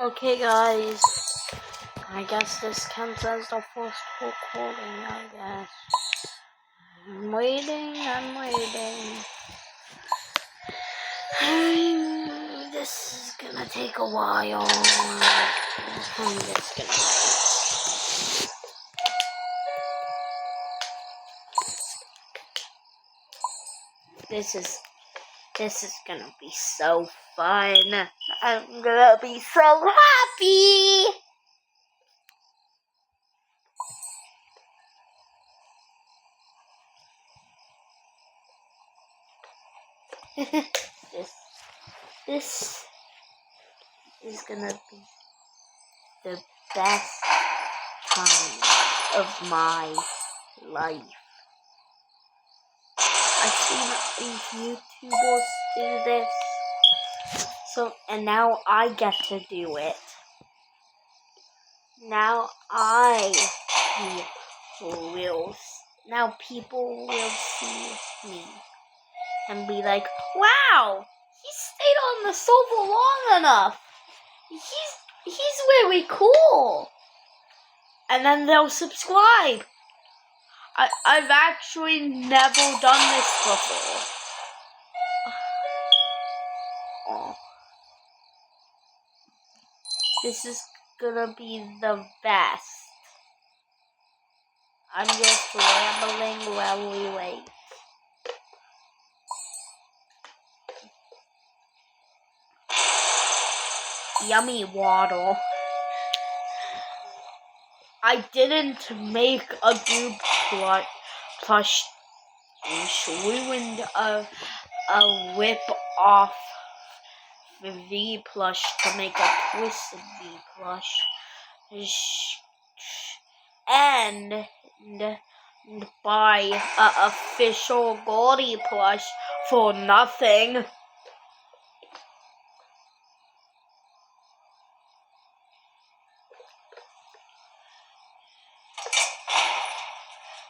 Okay guys, I guess this counts as the first recording, I guess. I'm waiting. This is gonna take a while. I'm just gonna wait. This is gonna be so fun. I'm gonna be so happy. This is gonna be the best time of my life. I've seen these YouTubers do this, and now I get to do it. Now people will see me and be like, wow, he stayed on the sofa long enough. He's very cool. And then they'll subscribe. I've actually never done this before. Oh. This is gonna be the best. I'm just rambling while we wait. Yummy waddle. I didn't make a Goob plush ruined a rip off V plush to make a twisted V plush and buy a official Gordy plush for nothing.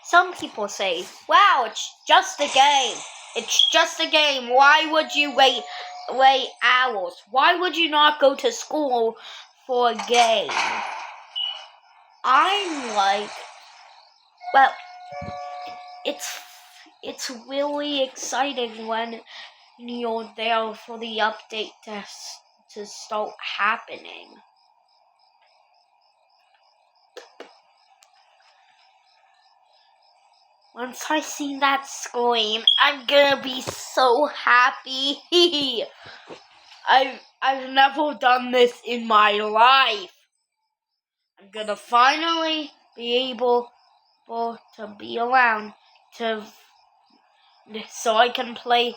Some people say, wow, it's just a game. It's just a game. Why would you wait hours? Why would you not go to school for a game? I'm like, well, it's really exciting when you're there for the update to start happening. Once I see that screen, I'm gonna be so happy. I've never done this in my life. I'm gonna finally be able to be around so I can play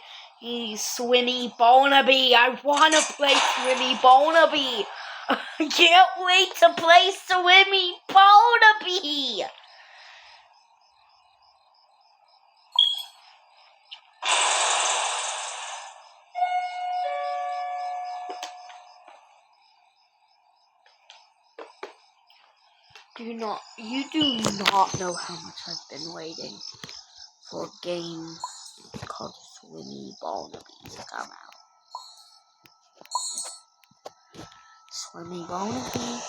Swimmy Barnaby. I wanna play Swimmy Barnaby. I can't wait to play Swimmy Barnaby. You do not know how much I've been waiting for a game called Swimmy Barnaby to come out. Swimmy Barnaby.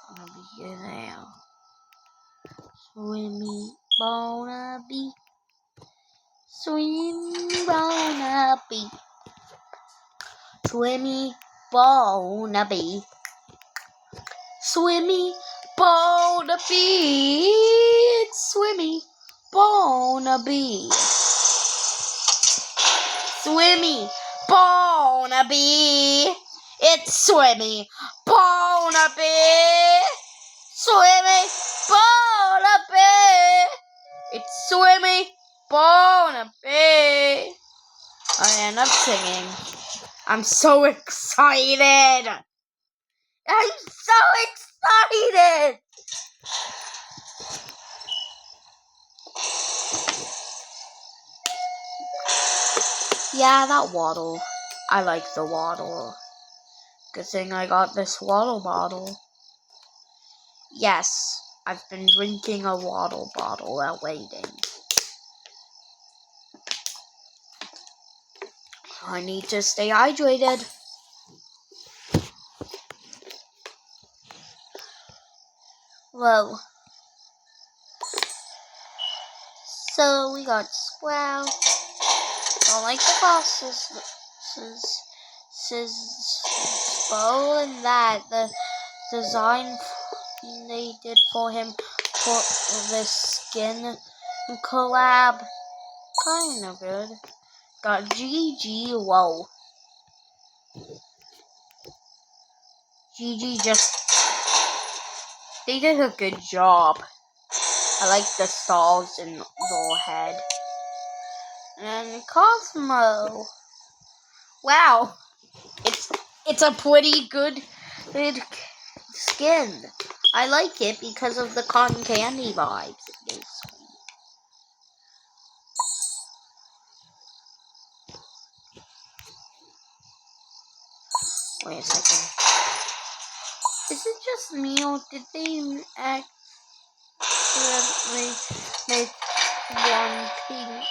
I'll be here now. Swimmy Barnaby. Swim Barnaby. Swimmy Barnaby. Swimmy Barnaby. It's Swimmy Barnaby. Swimmy Barnaby. It's Swimmy Barnaby. Swimmy Barnaby. It's Swimmy Barnaby. I end up singing. I'm so excited. I'm so excited. Yeah, that waddle. I like the waddle. Good thing I got this waddle bottle. Yes, I've been drinking a waddle bottle while waiting. I need to stay hydrated. Whoa. So we got Sprout. Don't like the bosses. Bow and that. The design they did for him for this skin collab. Kinda good. Got GG. Whoa. GG they did a good job. I like the stars in their head. And Cosmo. Wow. It's a pretty good skin. I like it because of the cotton candy vibes it gives me. Wait a second. Is it just me or did they accidentally make one pink?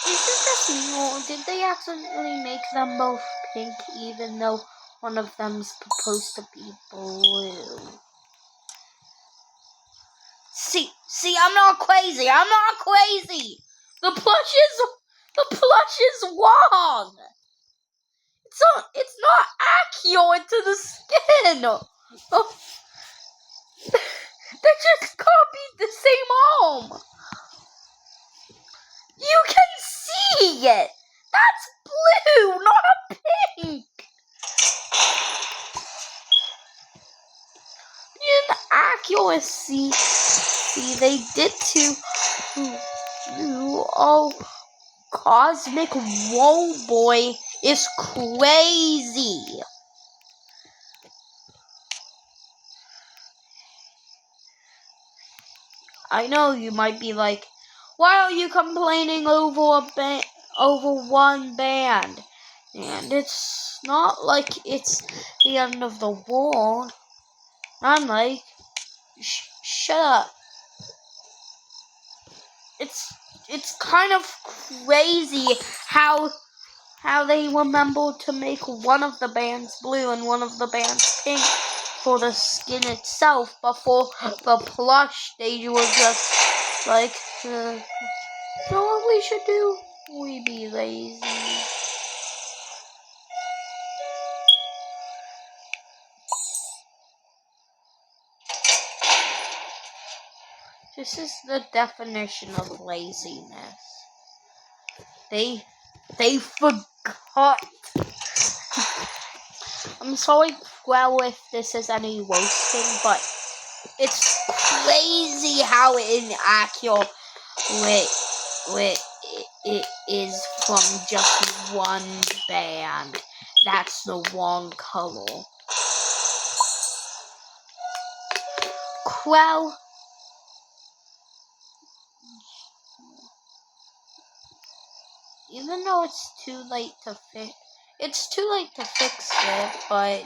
Is it just me or did they accidentally make them both pink even though one of them's supposed to be blue? See, I'm not crazy. I'm not crazy. The plush is wrong. It's not accurate to the skin. Oh, they just copied the same arm. You can see it. That's blue, not pink. Inaccuracy. See, they did to oh, Cosmic Whoa Boy is crazy. I know you might be like, why are you complaining over one band? And it's not like it's the end of the world. I'm like, shut up. It's kind of crazy how they remember to make one of the bands blue and one of the bands pink for the skin itself, but for the plush they were just like, you know what we should do? We be lazy. This is the definition of laziness. They forgot. I'm sorry, well, if this is any roasting, but it's crazy how inaccurate it is from just one band. That's the wrong color. Well, even though it's too late to fix it,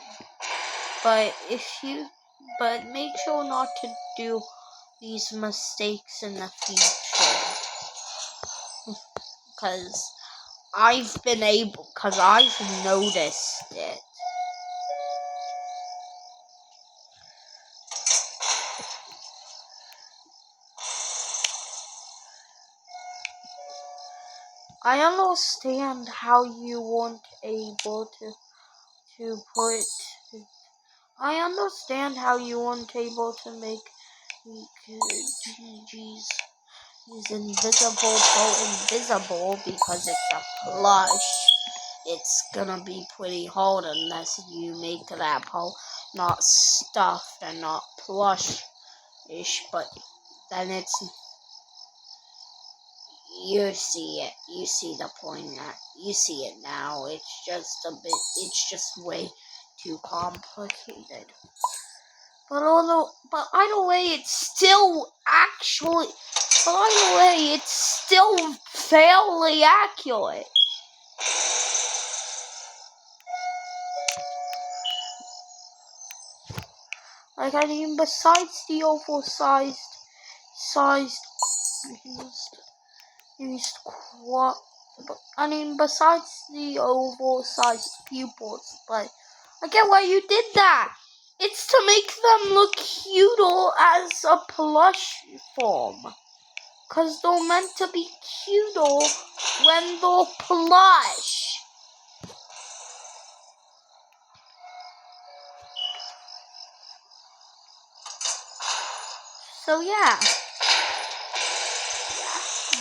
but make sure not to do these mistakes in the future. Because I've noticed it. I understand how you weren't able to put. I understand how you weren't able to make GG's invisible because it's a plush. It's gonna be pretty hard unless you make that part not stuffed and not plush-ish, but then it's. You see it. You see the point. You see it now. It's just way too complicated. But either way, it's still fairly accurate. Like, I mean, besides the oversized besides the oversized pupils, but I get why you did that. It's to make them look cuter as a plush form. Because they're meant to be cuter when they're plush. So yeah.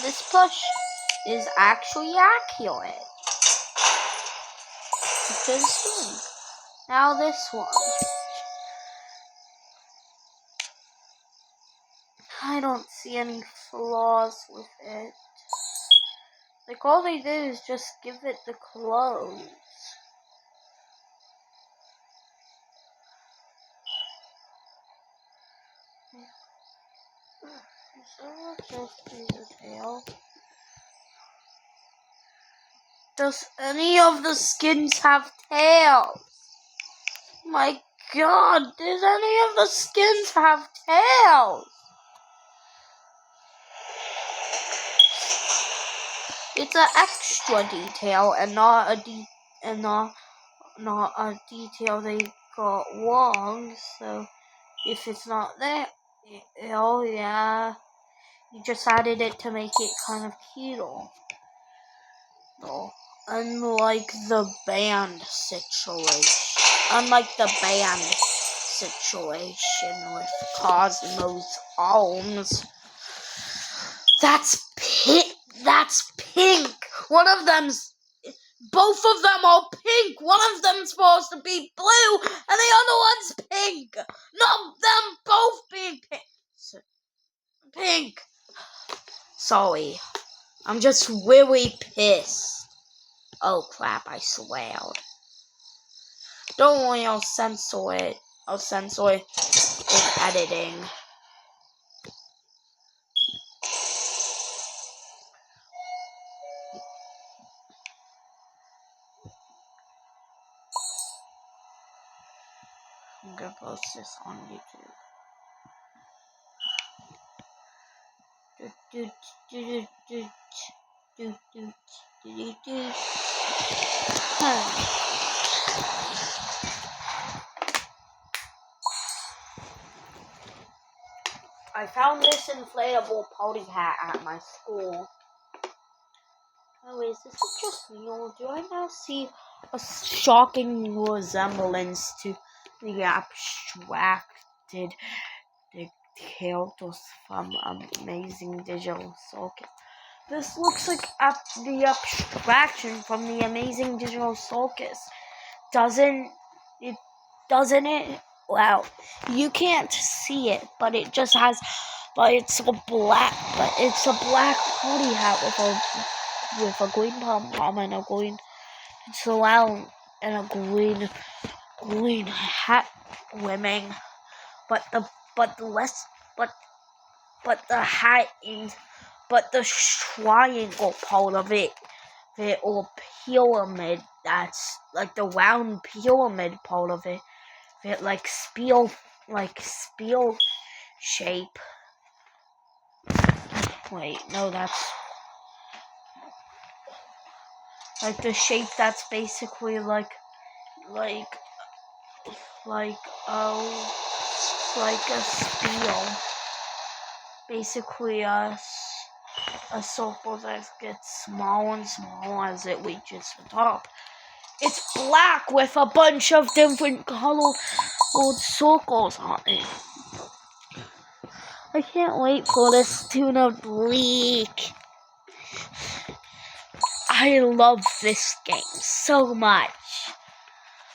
This plush is actually accurate. Because now this one. I don't see any flaws with it. Like, all they did is just give it the clothes. So just do the tail. Does any of the skins have tails? My god, does any of the skins have tails? It's an extra detail and not a detail they got wrong. So if it's not there, oh yeah, you just added it to make it kind of cute. No, unlike the band situation with Cosmo's arms. That's pink. Both of them are pink. One of them's supposed to be blue, and the other one's pink. No, them both being pink. Sorry, I'm just really pissed. Oh crap, I swear. Don't worry, I'll censor it. I'll censor it in editing. I'm gonna post this on YouTube. I found this inflatable party hat at my school. Anyways, this is just me, or do I now see a shocking resemblance to the abstracted characters from Amazing Digital Circus? This looks like the abstraction from the Amazing Digital Circus. Doesn't it? Well, you can't see it, but it just has, it's a black party hat with a green pom-pom and a green surround and a green hat rimming, but the hat is, but the triangle part of it, or pyramid, that's like the round pyramid part of it, like spiel shape. Wait, no, that's like the shape that's basically like a spiel. Basically a circle that gets smaller and smaller as it reaches the top. It's black with a bunch of different colored circles on it. I can't wait for this tuna bleak. I love this game so much.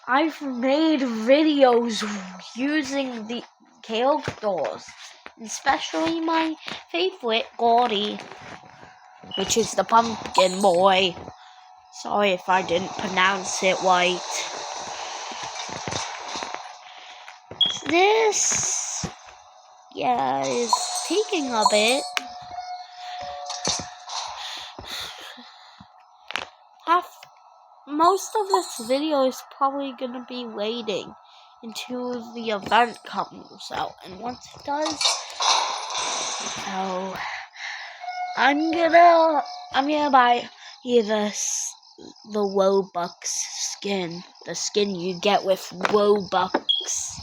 I've made videos using the characters, especially my favorite, Gordy, which is the pumpkin boy. Sorry if I didn't pronounce it right. This, is taking a bit. Most of this video is probably gonna be waiting until the event comes out, and once it does, I'm gonna buy either the Robux skin, the skin you get with Robux,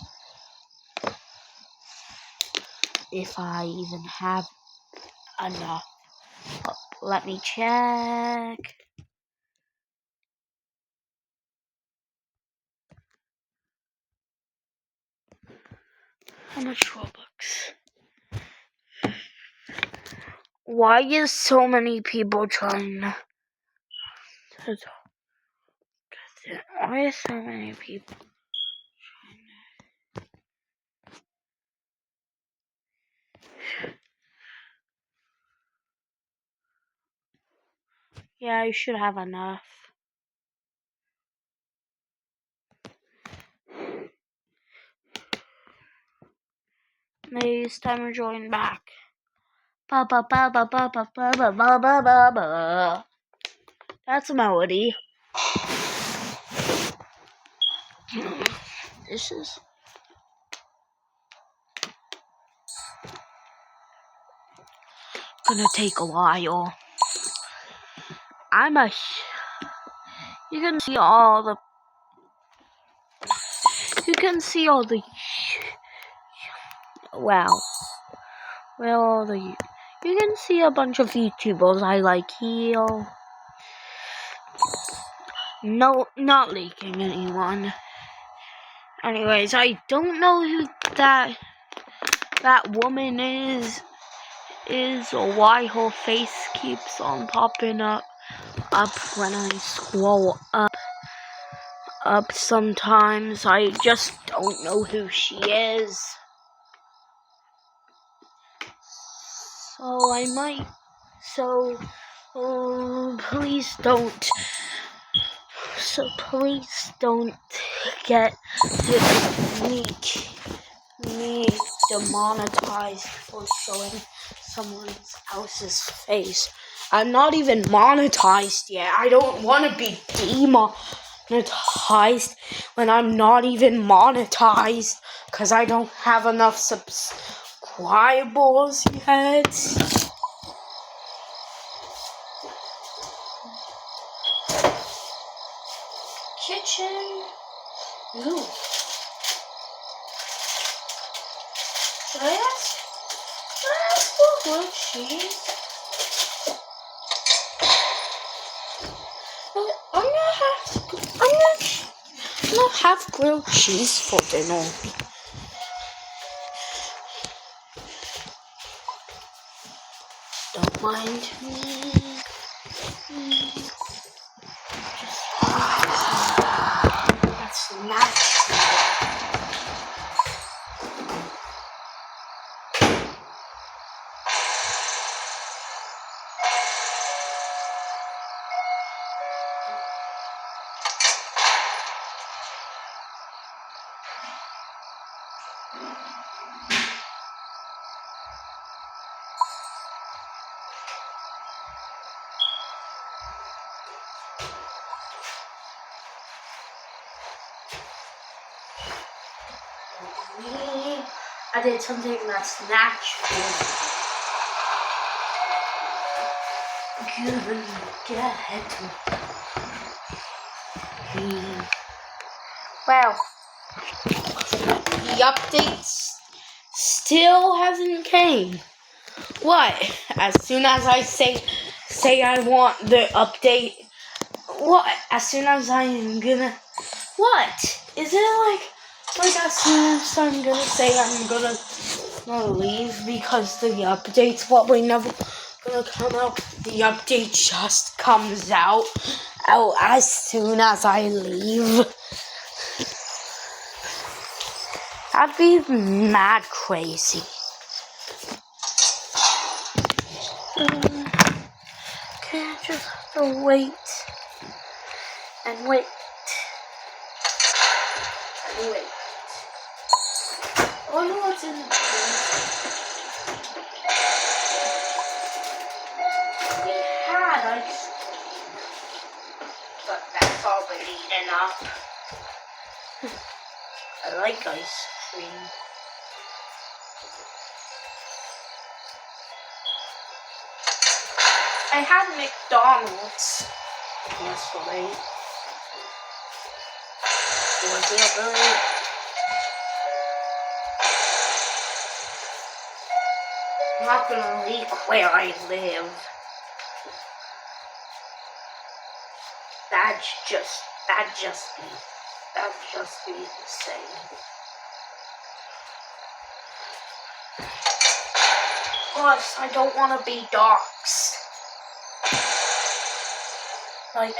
if I even have enough. Let me check. How much Robux? Why is so many people trying to... Why is so many people trying to... Yeah, you should have enough. Maybe it's time to join back. Ba ba ba ba ba ba ba ba ba ba ba ba. That's a melody. This is gonna take a while. You can see all the. Wow. Well, you can see a bunch of YouTubers I like here. No, not leaking anyone. Anyways, I don't know who that woman is or why her face keeps on popping up when I scroll up sometimes. I just don't know who she is. Please don't get me demonetized for showing someone else's face. I'm not even monetized yet. I don't want to be demonetized when I'm not even monetized because I don't have enough subscribers yet. Kitchen. Ooh. Should I ask for grilled cheese? I'm gonna have grilled cheese for dinner. Don't mind me. That's natural. I did something that's natural. Well, the updates still hasn't came. What? As soon as I say I want the update. What? As soon as I'm gonna. What? Is it like as soon as I'm gonna say I'm gonna leave because the update's probably never gonna come out. The update just comes out as soon as I leave. That'd be mad crazy. Okay, I just have to wait and wait. I wonder what's in the We had ice but that's already enough. I like ice cream. I had McDonald's yesterday. Was it really? not gonna leak where I live. That'd just be insane. Plus, I don't want to be doxxed. Like,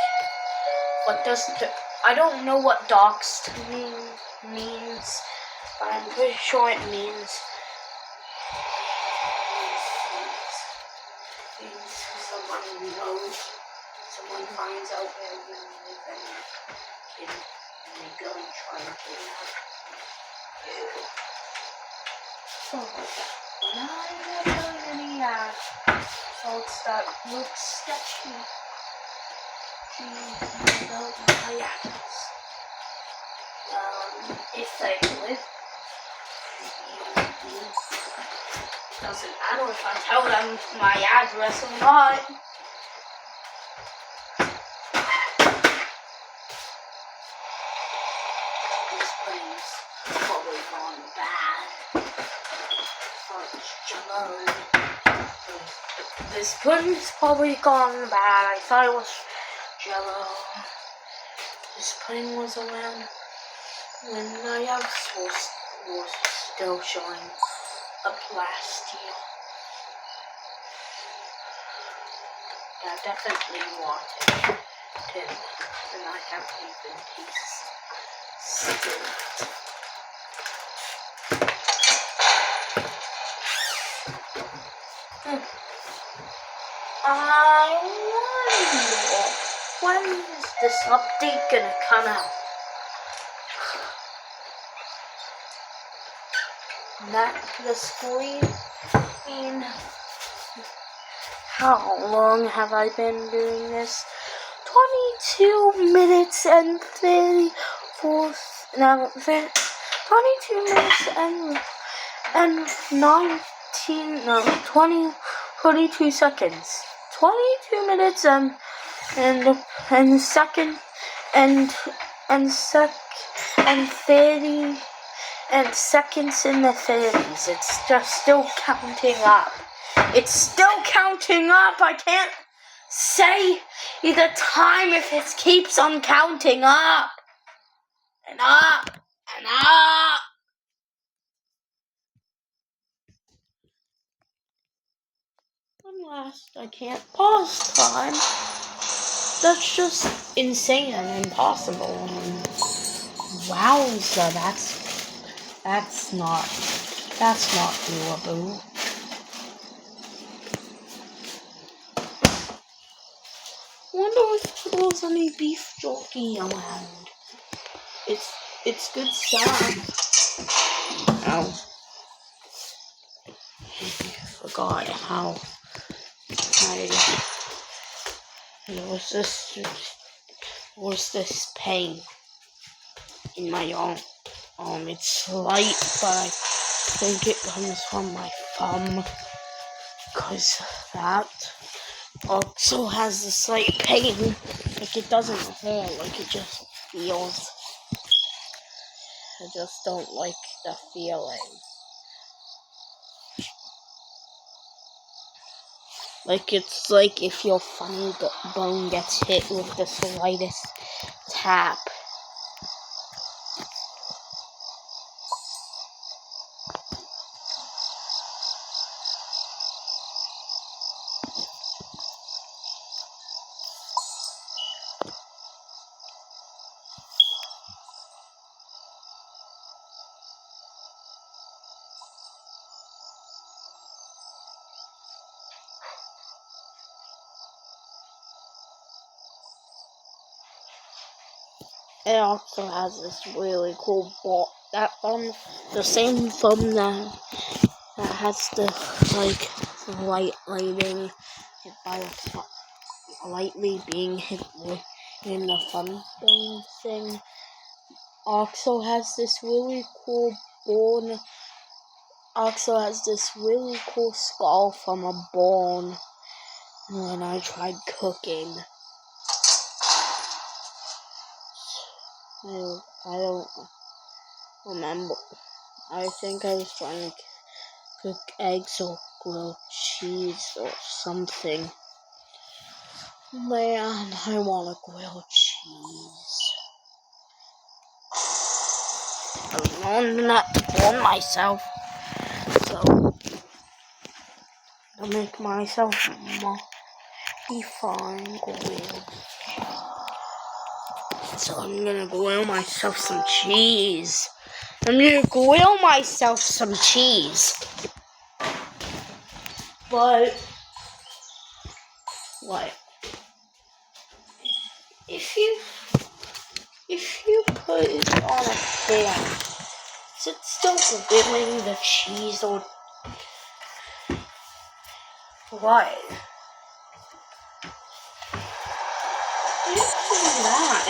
I don't know what doxxed means, but I'm pretty sure it means someone finds out where you live and they go and try and kidnap you. So like that. When I never any faults that look sketchy, about my address. If they live, doesn't matter if I tell them my address or not. This plane's probably gone bad. This plane's probably gone bad. I thought it was Jello. This plane was around when my house was still showing up last year. I definitely wanted to, and I haven't even tasted it. I wonder, when is this update gonna come out? Not the screen. How long have I been doing this? 22 minutes and 34. Now, 22 minutes and 22 seconds. 22 minutes and second and 30 and seconds in the 30s. It's just still counting up. It's still counting up. I can't say the time if it keeps on counting up and up and up. Unless I can't pause time. That's just insane and impossible. Wowza, that's not doable. Wonder if there's any beef jerky around. It's good stuff. Oh, I forgot how was this pain in my arm. It's slight, but I think it comes from my thumb, because that also has a slight pain. Like, it doesn't hurt, like, it just feels. I just don't like the feeling. Like, it's like if your funny bone gets hit with the slightest tap. It also has this really cool ball. That thumb, the same thumb that has the lighting hit by the lightly being hit in the thumb bone thing. Also has this really cool bone. Also has this really cool skull from a bone when I tried cooking. I don't remember. I think I was trying to cook eggs or grilled cheese or something. Man, I want a grilled cheese. I want not to burn myself, so I'll make myself be fine grilled. So I'm gonna grill myself some cheese. But what? If you put it on a pan, is it still grilling the cheese or what? What is that?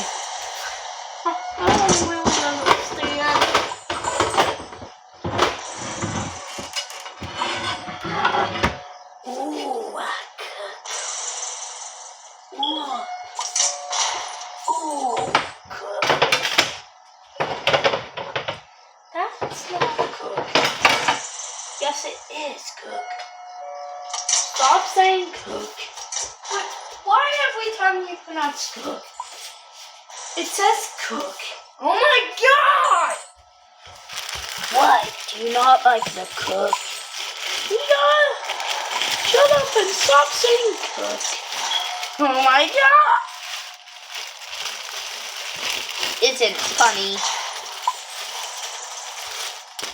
I don't really understand. Ooh, cook. That's not cook. Yes, it is cook. Stop saying cook. Why every time you pronounce cook, it says cook? Oh my god! What? Do you not like the cook? Yeah! Shut up and stop saying cook. Oh my god! Isn't funny.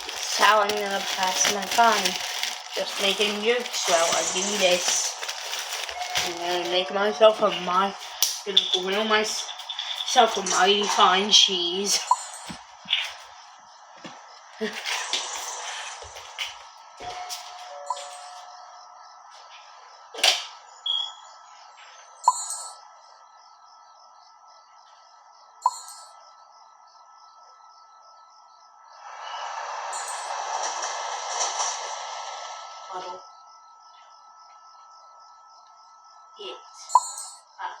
It's how I'm gonna pass my time. Just making jokes while I do this. I'm gonna make myself gonna grill myself a mighty fine cheese. Bottle it up.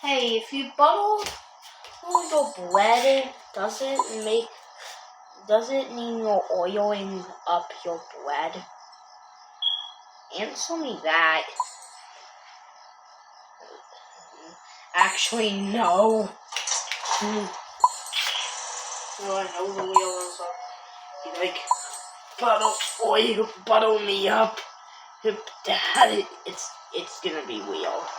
Hey, if you bottle your bread, does it mean you're oiling up your bread? Answer me that. Actually, no. No, I know the wheels are like butter me up. Dad, it's gonna be wheeled.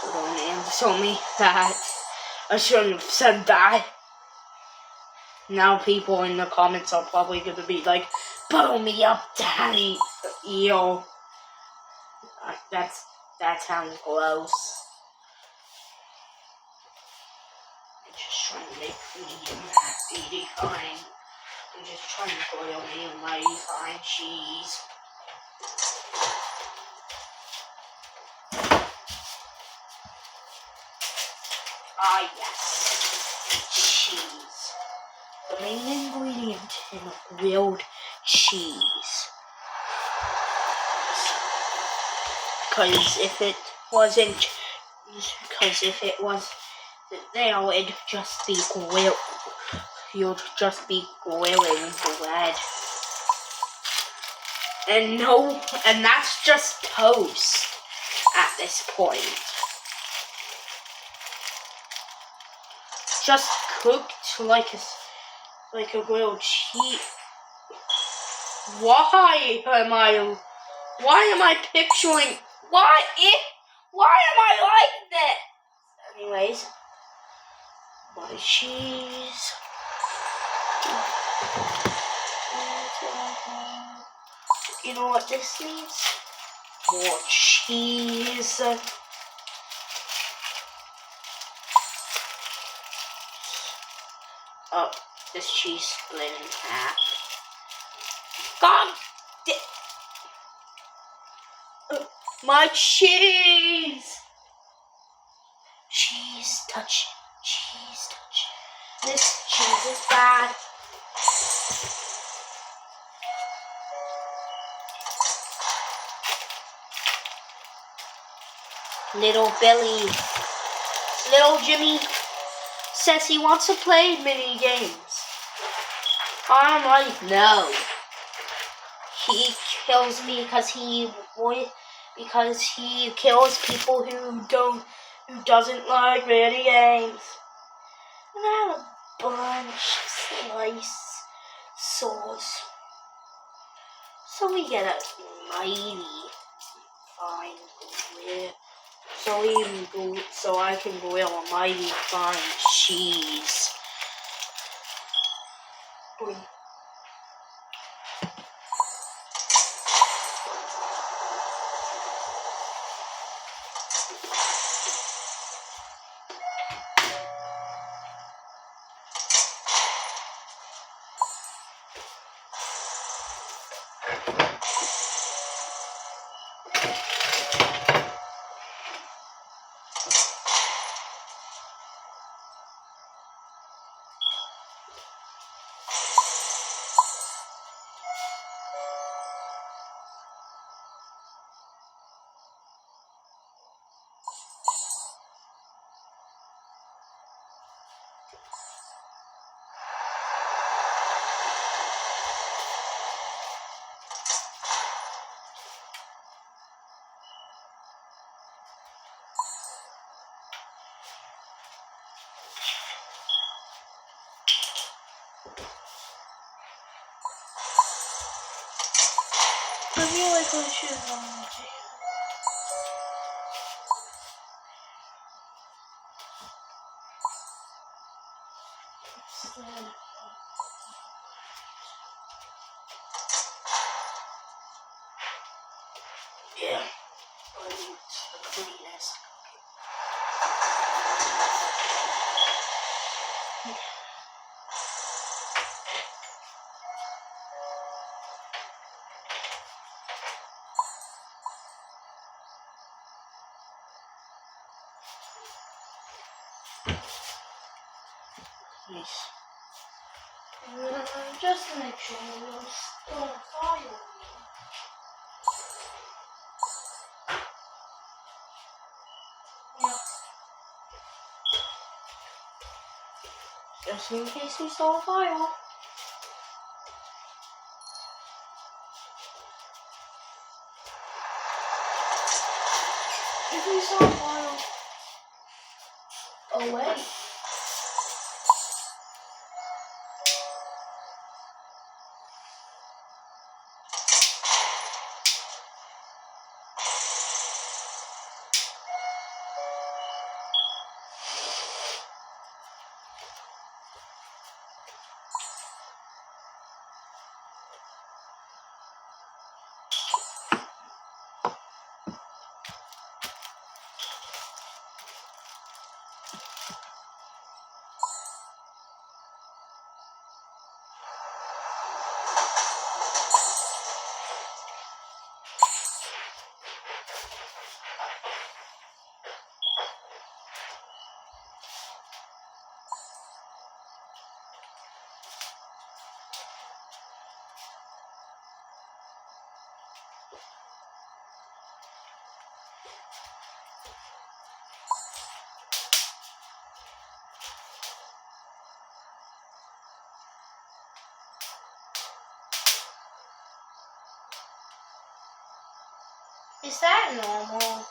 So don't answer me that. I shouldn't have said that. Now people in the comments are probably gonna be like, butter me up, Daddy. Yo. That sounds gross. I'm just trying to make medium mighty fine. I'm just trying to grill me a mighty fine cheese. Ah yes, cheese. The main ingredient in a grilled cheese. Because if it was there, it'd just be grilled. You'd just be grilling bread. And that's just toast at this point. Just cooked like a grilled cheese. Why am I picturing? Why am I like this? Anyways, my cheese. You know what this needs? More cheese. Oh, this cheese split in half. God my cheese! Cheese touch. This cheese is bad. Little Jimmy says he wants to play mini games. I'm like, no. He kills me because he kills people who doesn't like video games. And I have a bunch of slice swords. So we get a mighty fine grill. So I can grill a mighty fine cheese. I feel like I should yeah, but it's the cleanest. Nice. Just to make sure you'll still fire me. Yeah. Just in case we saw a fire. If we saw a fire, away. Is that normal?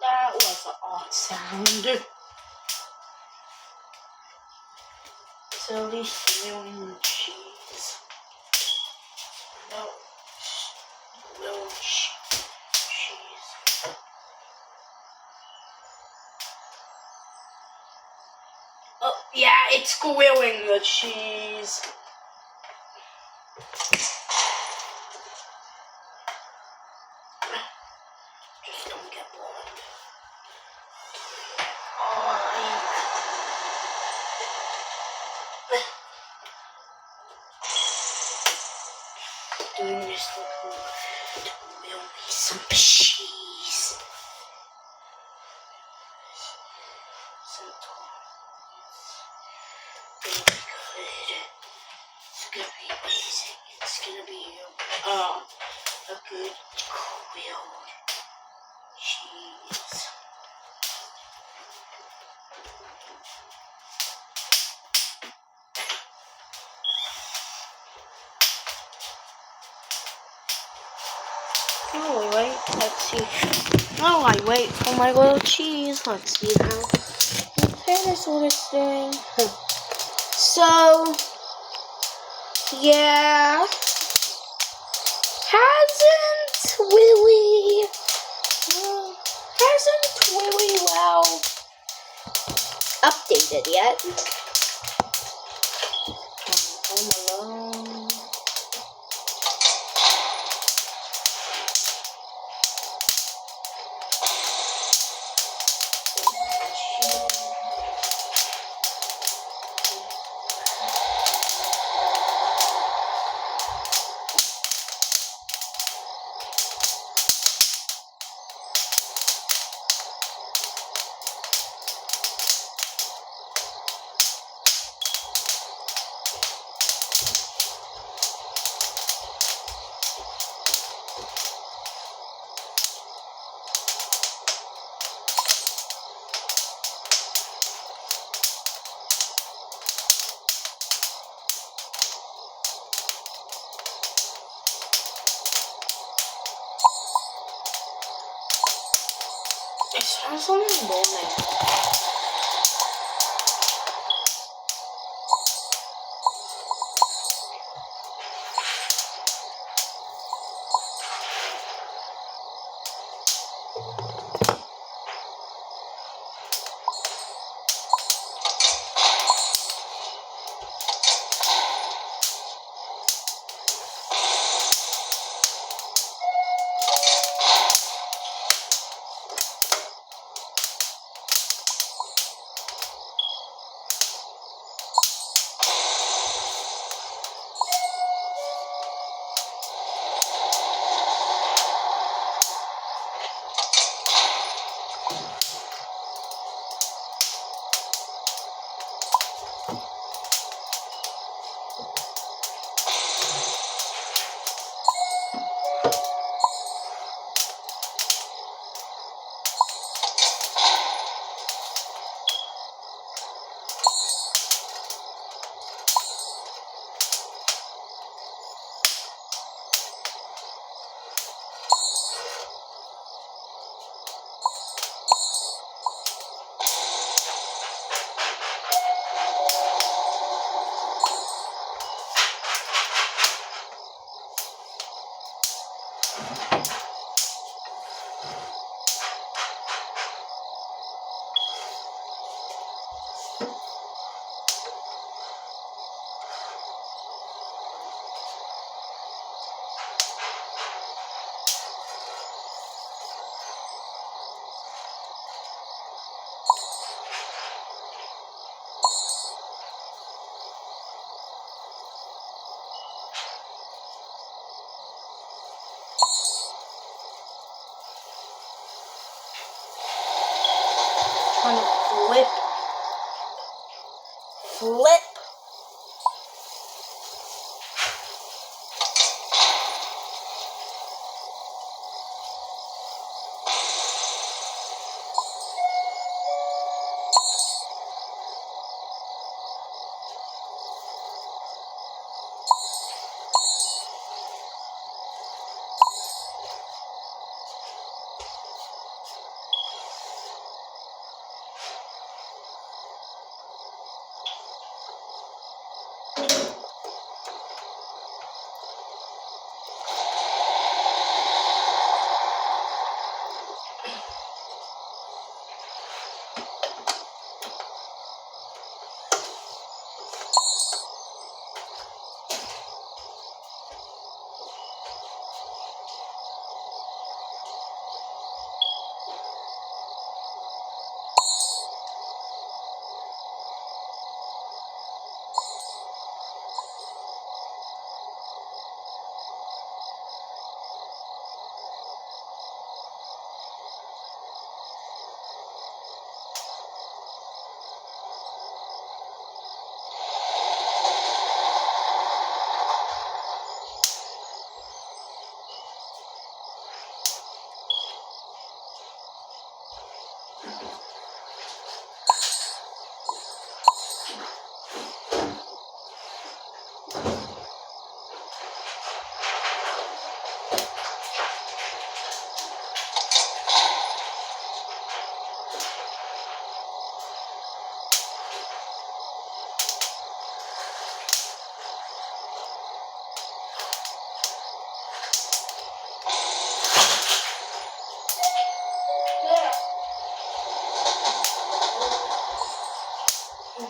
That was an odd sound. Slowly stealing cheese. No. Little cheese. Oh, yeah, it's grilling the cheese. Just don't get burned. Doing this to grill me some cheese. Some good. It's gonna be amazing. It's gonna be a good grilled cheese. Oh, wait, let's see. Oh, I wait for my little cheese. Let's see how this what it's doing. So, yeah, hasn't really well updated yet. Home Alone. It sounds like a morning. On a flip.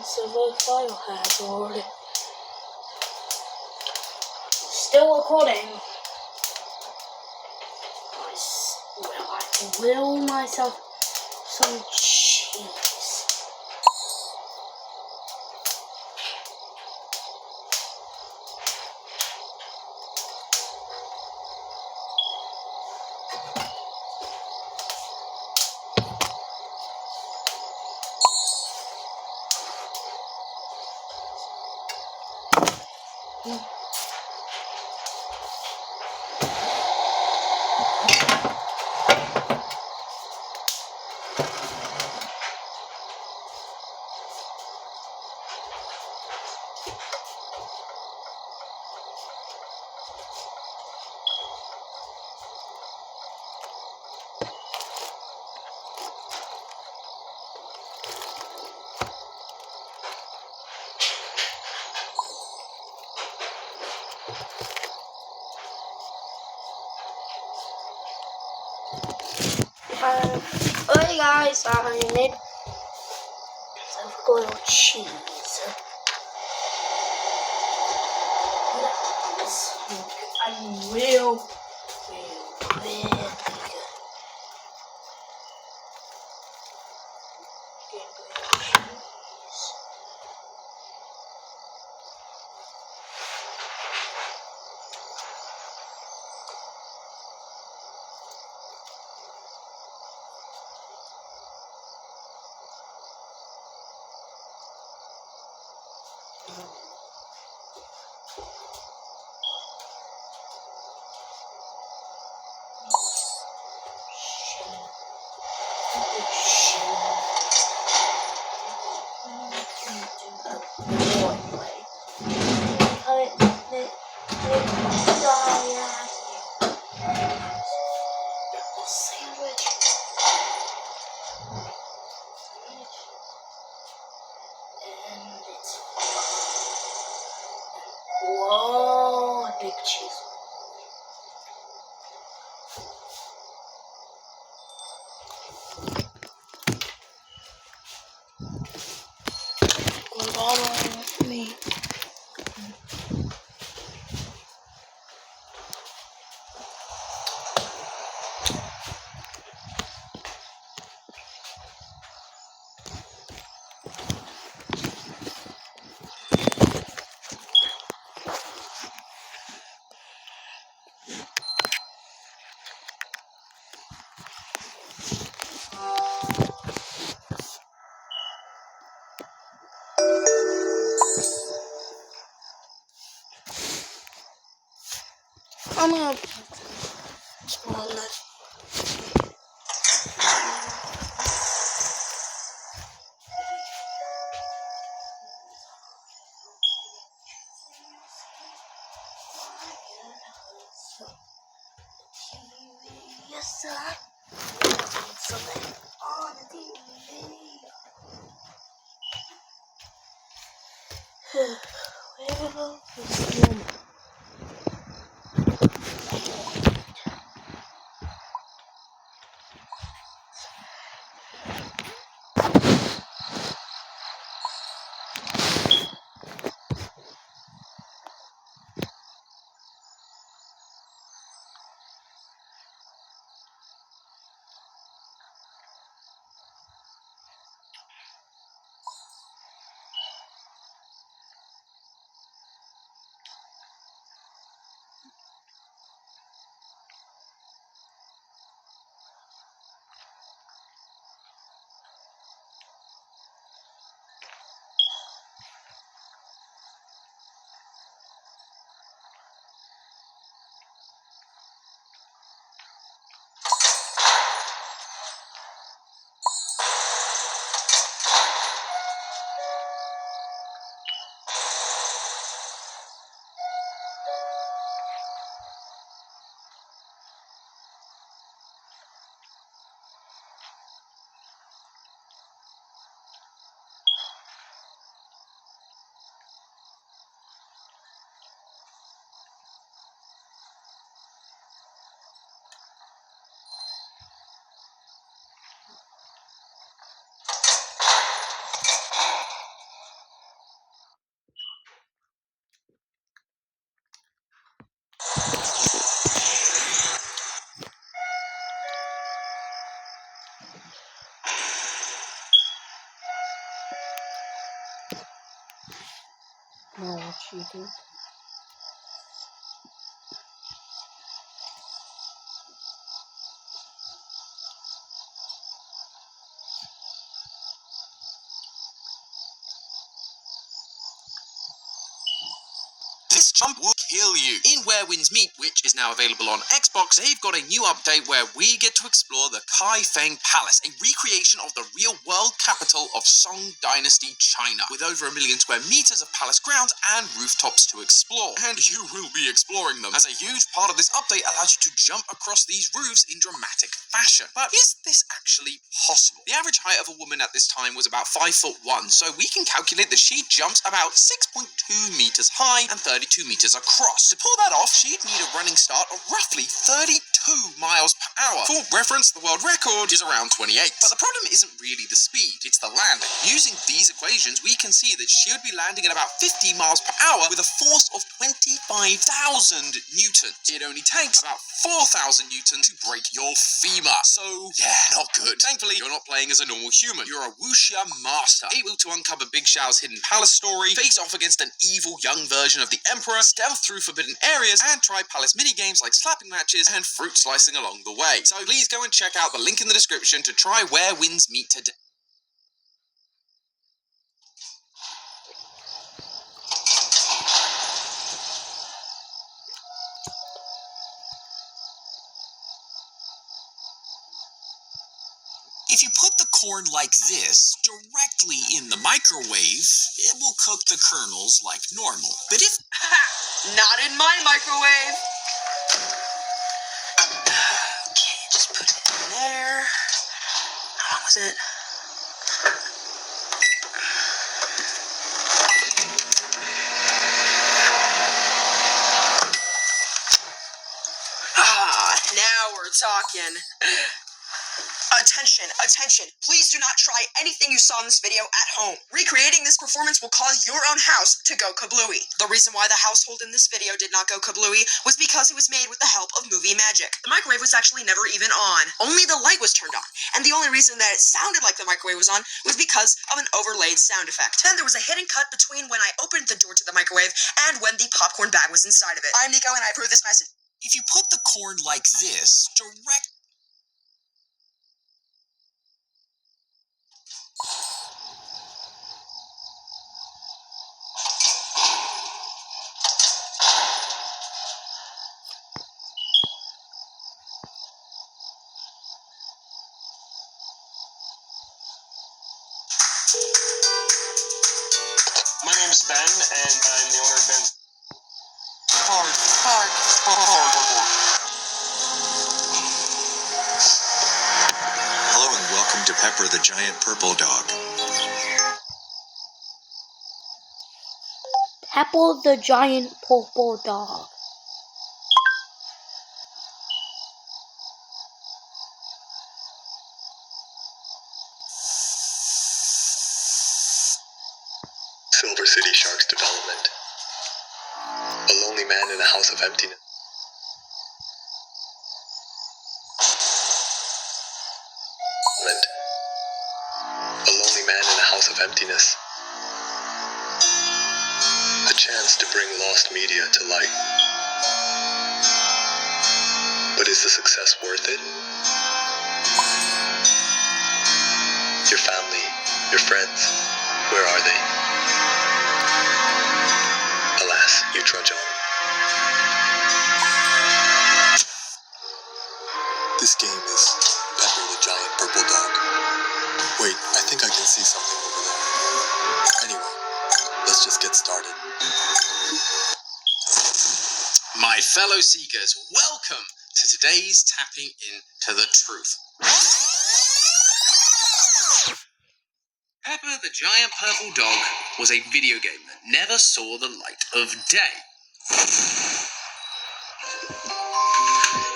seconds of a file hazard. Still recording. I will myself some cheese. Hey guys, I made some grilled cheese. I'm real good. Whoa, big cheese. Goes all the way with me. I'm gonna small that. Yes, sir. Something on the TV. Where will this No, what you do. This jump will kill you. In Where Winds Meet, which is now available on Xbox, they've got a new update where we get to explore the Kai Feng Palace, a recreation of the real-world capital of Song Dynasty China, with over 1 million square meters of palace grounds and rooftops to explore. And you will be exploring them, as a huge part of this update allows you to jump across these roofs in dramatic fashion. But is this actually possible? The average height of a woman at this time was about 5'1", so we can calculate that she jumps about 6.2 meters high and 32 meters across. To pull that off, she'd need a running start of roughly 32 miles per hour. For reference, the world record is around 28. But the problem isn't really the speed, it's the landing. Using these equations, we can see that she would be landing at about 50 miles per hour with a force of 25,000 newtons. It only takes about 4,000 newtons to break your femur. So, yeah, not good. Thankfully, you're not playing as a normal human. You're a wuxia master, able to uncover Big Xiao's hidden palace story, face off against an evil young version of the Emperor, stealth through forbidden areas, and try palace minigames like slapping matches and fruit slicing along the way. So please go and check out the link in the description to try Where Winds Meet today. If you put the corn like this, directly in the microwave, it will cook the kernels like normal. But if... Not in my microwave! Okay, just put it in there. How long was it? Now we're talking. Attention, attention. Please do not try anything you saw in this video at home. Recreating this performance will cause your own house to go kablooey. The reason why the household in this video did not go kablooey was because it was made with the help of movie magic. The microwave was actually never even on. Only the light was turned on. And the only reason that it sounded like the microwave was on was because of an overlaid sound effect. Then there was a hidden cut between when I opened the door to the microwave and when the popcorn bag was inside of it. I'm Nico and I approve this message. If you put the corn like this, direct... My name's Ben, and I'm the owner of Ben's. Hello and welcome to Pepper the Giant Purple Dog. Pepper the Giant Purple Dog. Silver City Sharks development. A lonely man in a house of emptiness. A lonely man in a house of emptiness. A chance to bring lost media to light. But is the success worth it? Your family, your friends, where are they? Alas, you trudge on. This game is Pepper the Giant Purple Dog. Wait, I think I can see something over there. Anyway, let's just get started. My fellow seekers, welcome to today's Tapping Into the Truth. Pepper the Giant Purple Dog was a video game that never saw the light of day.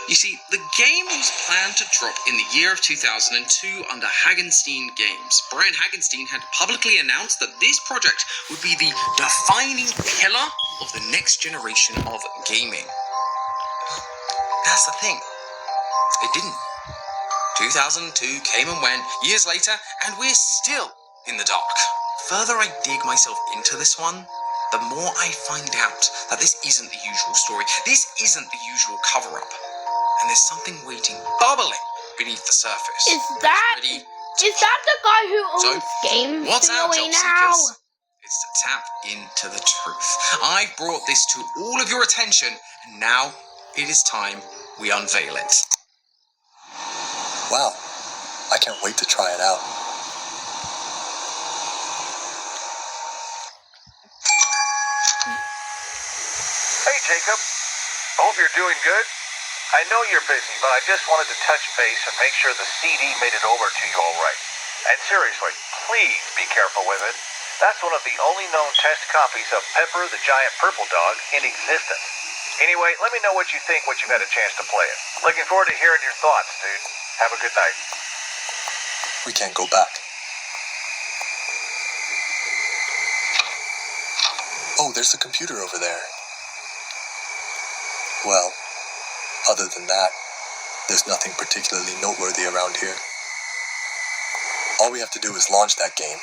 You see, the game was planned to drop in the year of 2002 under Hagenstein Games. Brian Hagenstein had publicly announced that this project would be the defining pillar of the next generation of gaming. That's the thing. It didn't. 2002 came and went, years later, and we're still in the dark. Further I dig myself into this one, the more I find out that this isn't the usual story, this isn't the usual cover-up, and there's something waiting, bubbling beneath the surface. Is that ready the guy who So, owns Game what's out, Theory job now? seekers? It's to tap into the truth. I've brought this to all of your attention, and now it is time we unveil it. Wow, I can't wait to try it out. Hey, Jacob. Hope you're doing good. I know you're busy, but I just wanted to touch base and make sure the CD made it over to you all right. And seriously, please be careful with it. That's one of the only known test copies of Pepper the Giant Purple Dog in existence. Anyway, let me know what you think once you've had a chance to play it. Looking forward to hearing your thoughts, dude. Have a good night. We can't go back. Oh, there's the computer over there. Well, other than that, there's nothing particularly noteworthy around here. All we have to do is launch that game.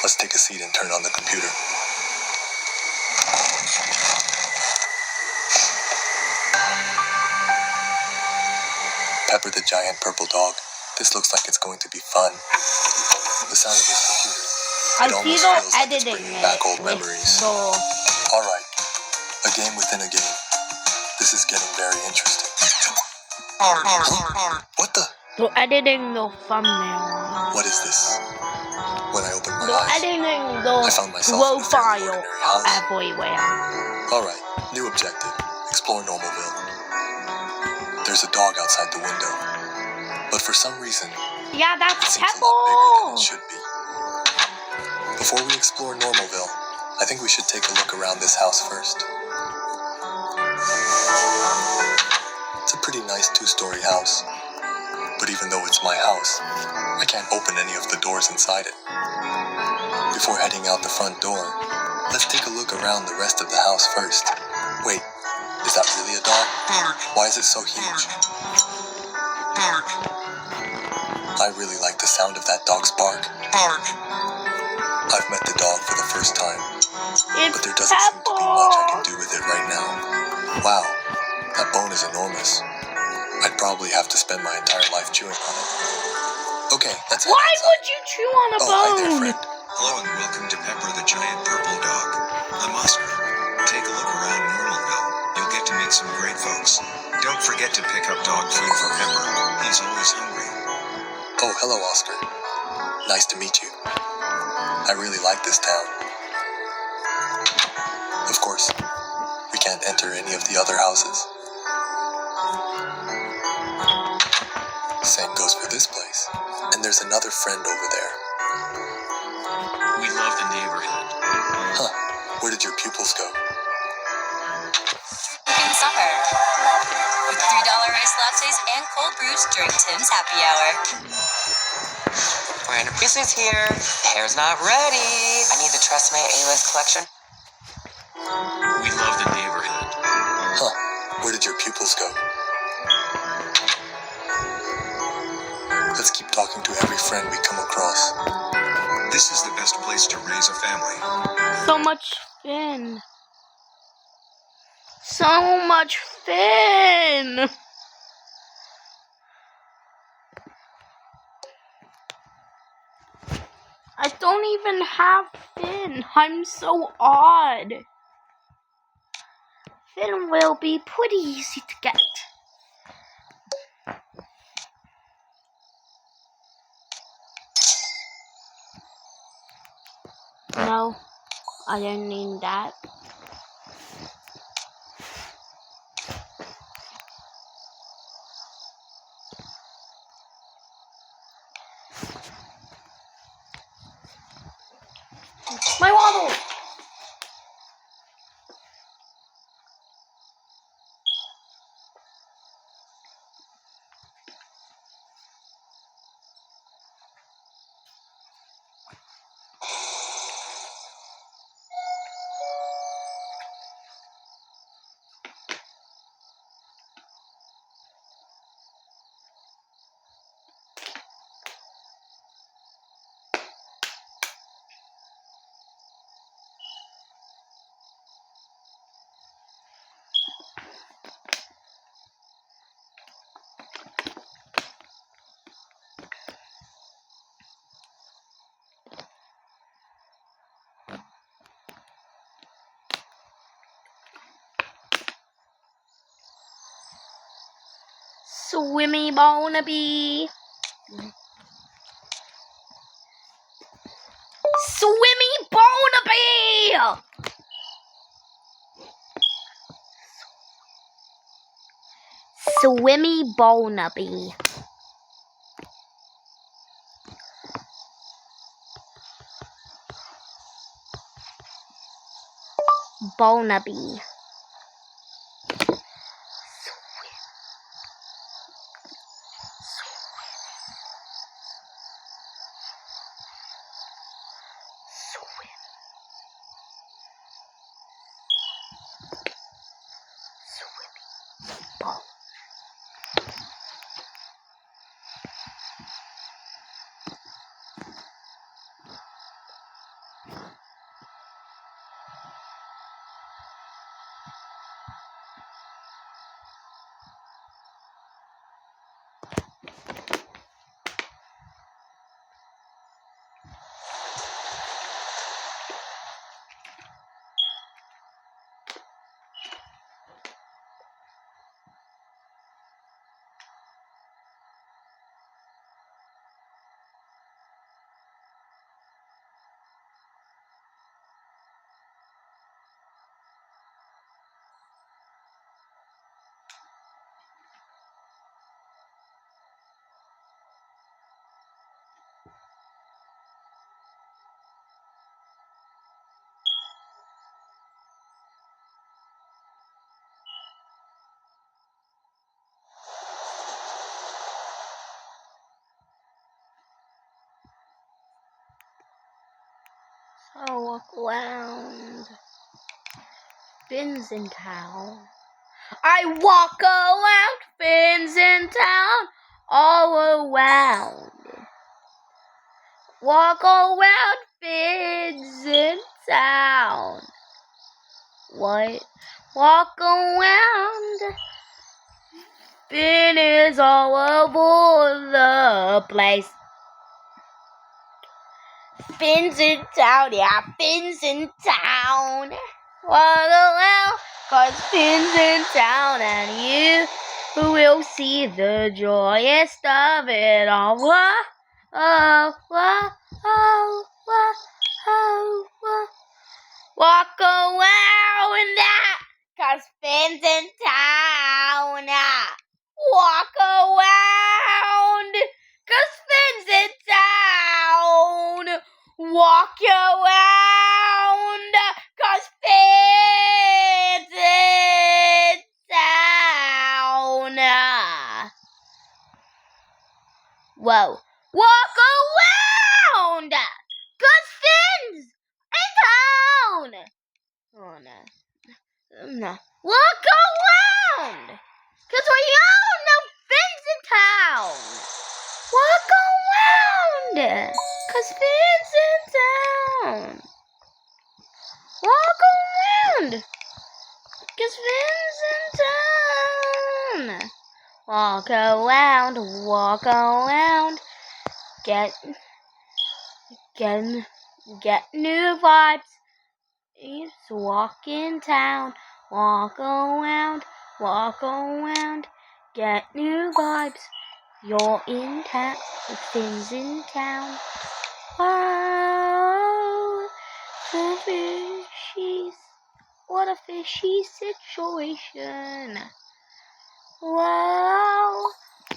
Let's take a seat and turn on the computer. Pepper the Giant Purple Dog. This looks like it's going to be fun. The sound of this computer. I It see almost they're feels like it's editing bringing it back old with memories. the Alright, a game within a game. This is getting very interesting. What the? they're editing the thumbnail. What is this? When I opened my They're eyes, editing I the found myself in a fairly profile ordinary house. everywhere. Alright, new objective. Explore Normalville. There's a dog outside the window. But for some reason, Yeah, it that's seems a lot bigger than Pebble. it should be. Before we explore Normalville, I think we should take a look around this house first. It's a pretty nice two-story house. But even though it's my house, I can't open any of the doors inside it. Before heading out the front door, let's take a look around the rest of the house first. Wait, is that really a dog? Why is it so huge? I really like the sound of that dog's bark. I've met the dog for the first time, It's but there doesn't seem to be much I can Pebble. do with it right now. Wow, that bone is enormous. I'd probably have to spend my entire life chewing on it. Okay, let's head Why outside. would you chew on a Oh, hi there, bone? friend. Hello and welcome to Pepper the Giant Purple Dog. I'm Oscar. Take a look around Normalville. You'll get to meet some great folks. Don't forget to pick up dog food for Pepper. He's always hungry. Oh, hello, Oscar. Nice to meet you. I really like this town. Of course, we can't enter any of the other houses. Same goes for this place. And there's another friend over there. We love the neighborhood. Huh, where did your pupils go? In summer. With $3 iced lattes and cold brews during Tim's happy hour. We're in a business here. Hair's not ready. I need the Tresemme A-list collection. We love the neighborhood. Huh, where did your pupils go? Let's keep talking to every friend we come across. This is the best place to raise a family. So much Finn. So much Finn. I don't even have Finn. I'm so odd. Finn will be pretty easy to get. No, I don't need that. My waddle! Swimmy Barnaby. Swimmy Barnaby! Swimmy Barnaby. Barnaby. I walk around Fins in town. I walk around Fins in town, all around. Walk around Fins in town. What? Walk around. Fin is all over the place. Fins in town, yeah, Fins in town. Walk around, 'cause Fins in town, and you will see the joyous of it all. Whoa, oh, whoa, oh, whoa, oh, whoa. Walk around that, 'cause Fins in town. Walk around, 'cause Fins in town. Walk around, 'cause Fins in town. Whoa. Walk around, 'cause Fins in town. Oh no. No. Walk around, 'cause we all know Fins in town. Walk around, 'cause Fins in town. Walk around, 'cause Fins in town. Walk around, walk around. Get new vibes. It's walk in town. Walk around, get new vibes. You're in town, Fins in town. Oh, the fishies, what a fishy situation. Wow,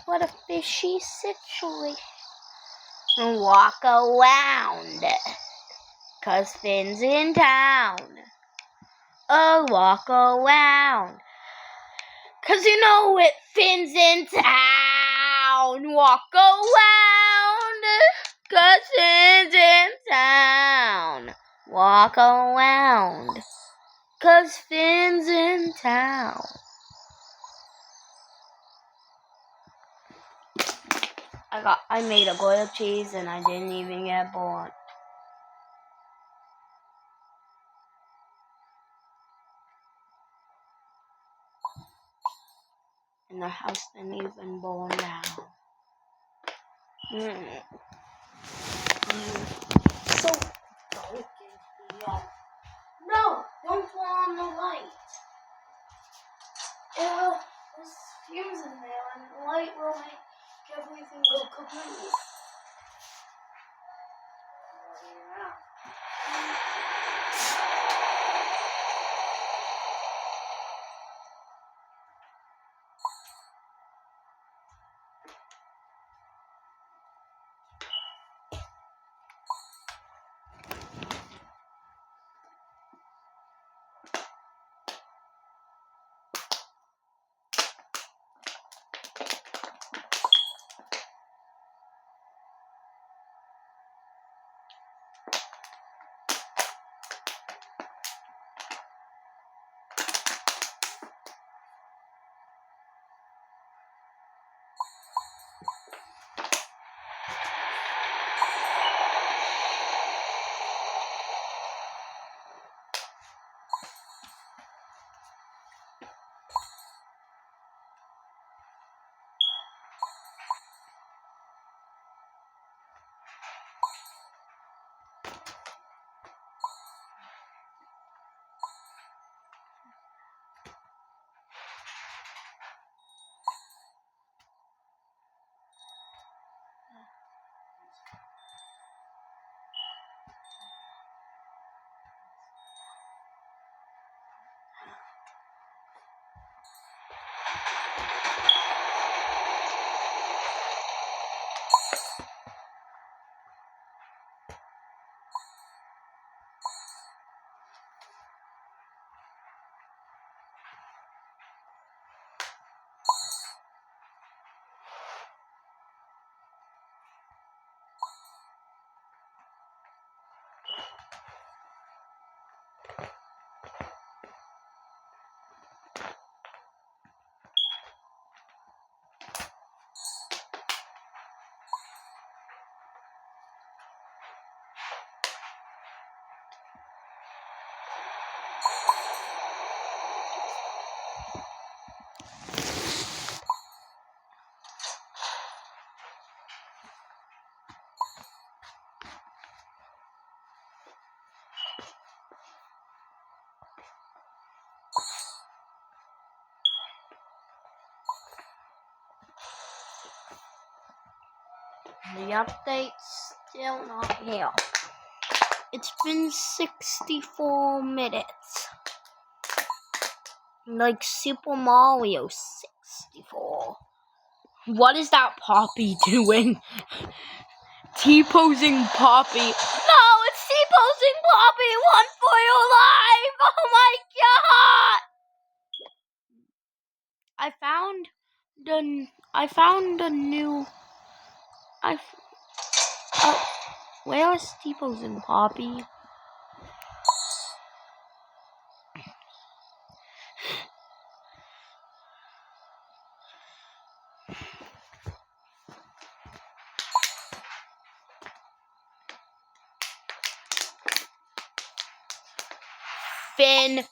what a fishy situation. Walk around, 'cause Fins in town. Oh, walk around, 'cause you know it, Fins in town. Walk around, 'cause Fins in town. Walk around, 'cause Fins in town. I made a grilled cheese and I didn't even get bored. and the house didn't even burn down. So dark in here. No, don't turn on the light. There's fuse in there, and the light will make everything go kaboom. The update's still not here. It's been 64 minutes. Like Super Mario 64. What is that Poppy doing? T-posing Poppy. No, it's T-posing Poppy! One for your life! Oh my god! Where's T-posing Poppy? Finn.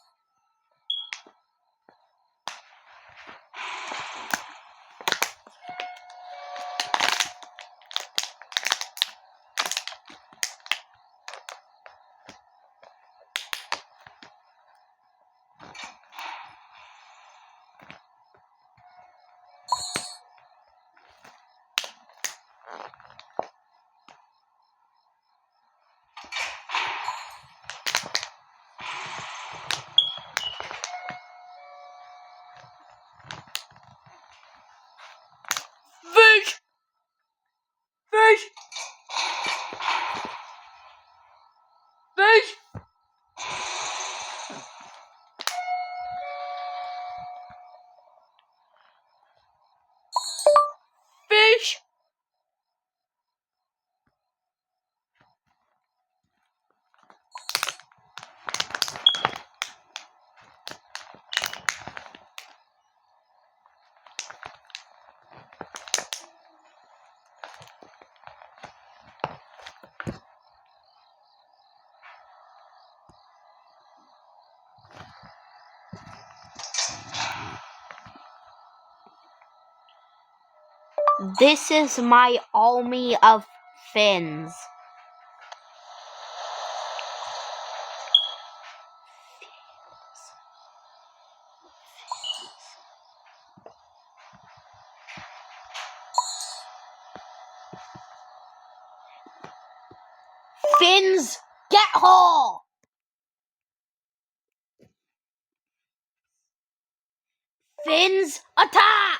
Fish! Fish! Fish! Fish! This is my army of fins. Fins, get her! Fins, attack!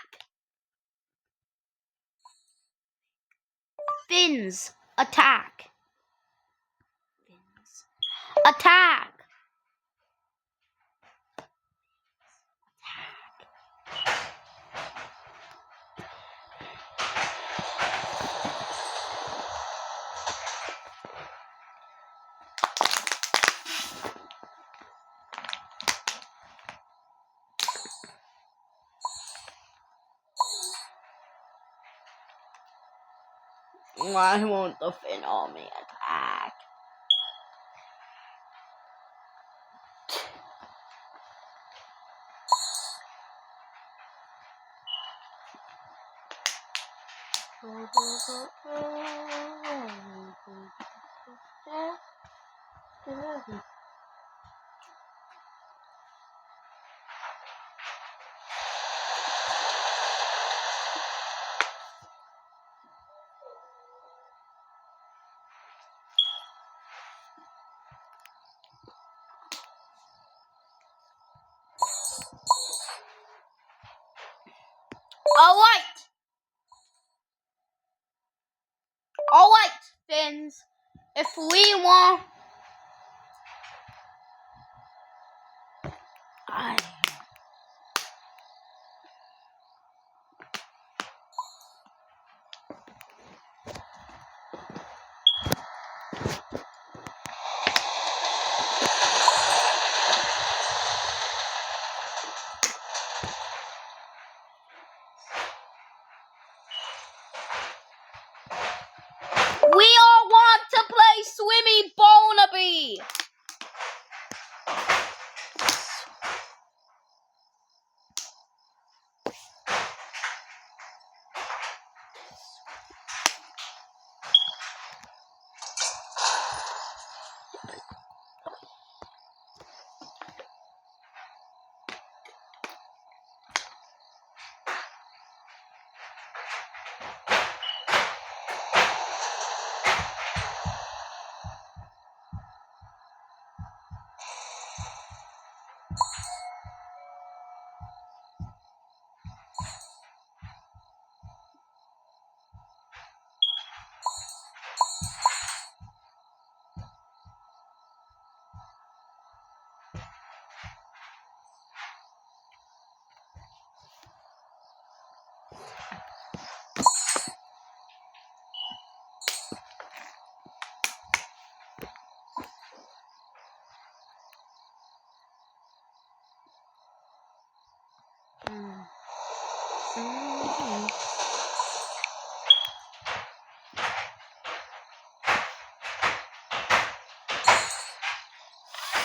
Fins, attack! Fins, attack! I want the fin army attack. Alright, Fins. If we want... We all want to play Swimmy Barnaby!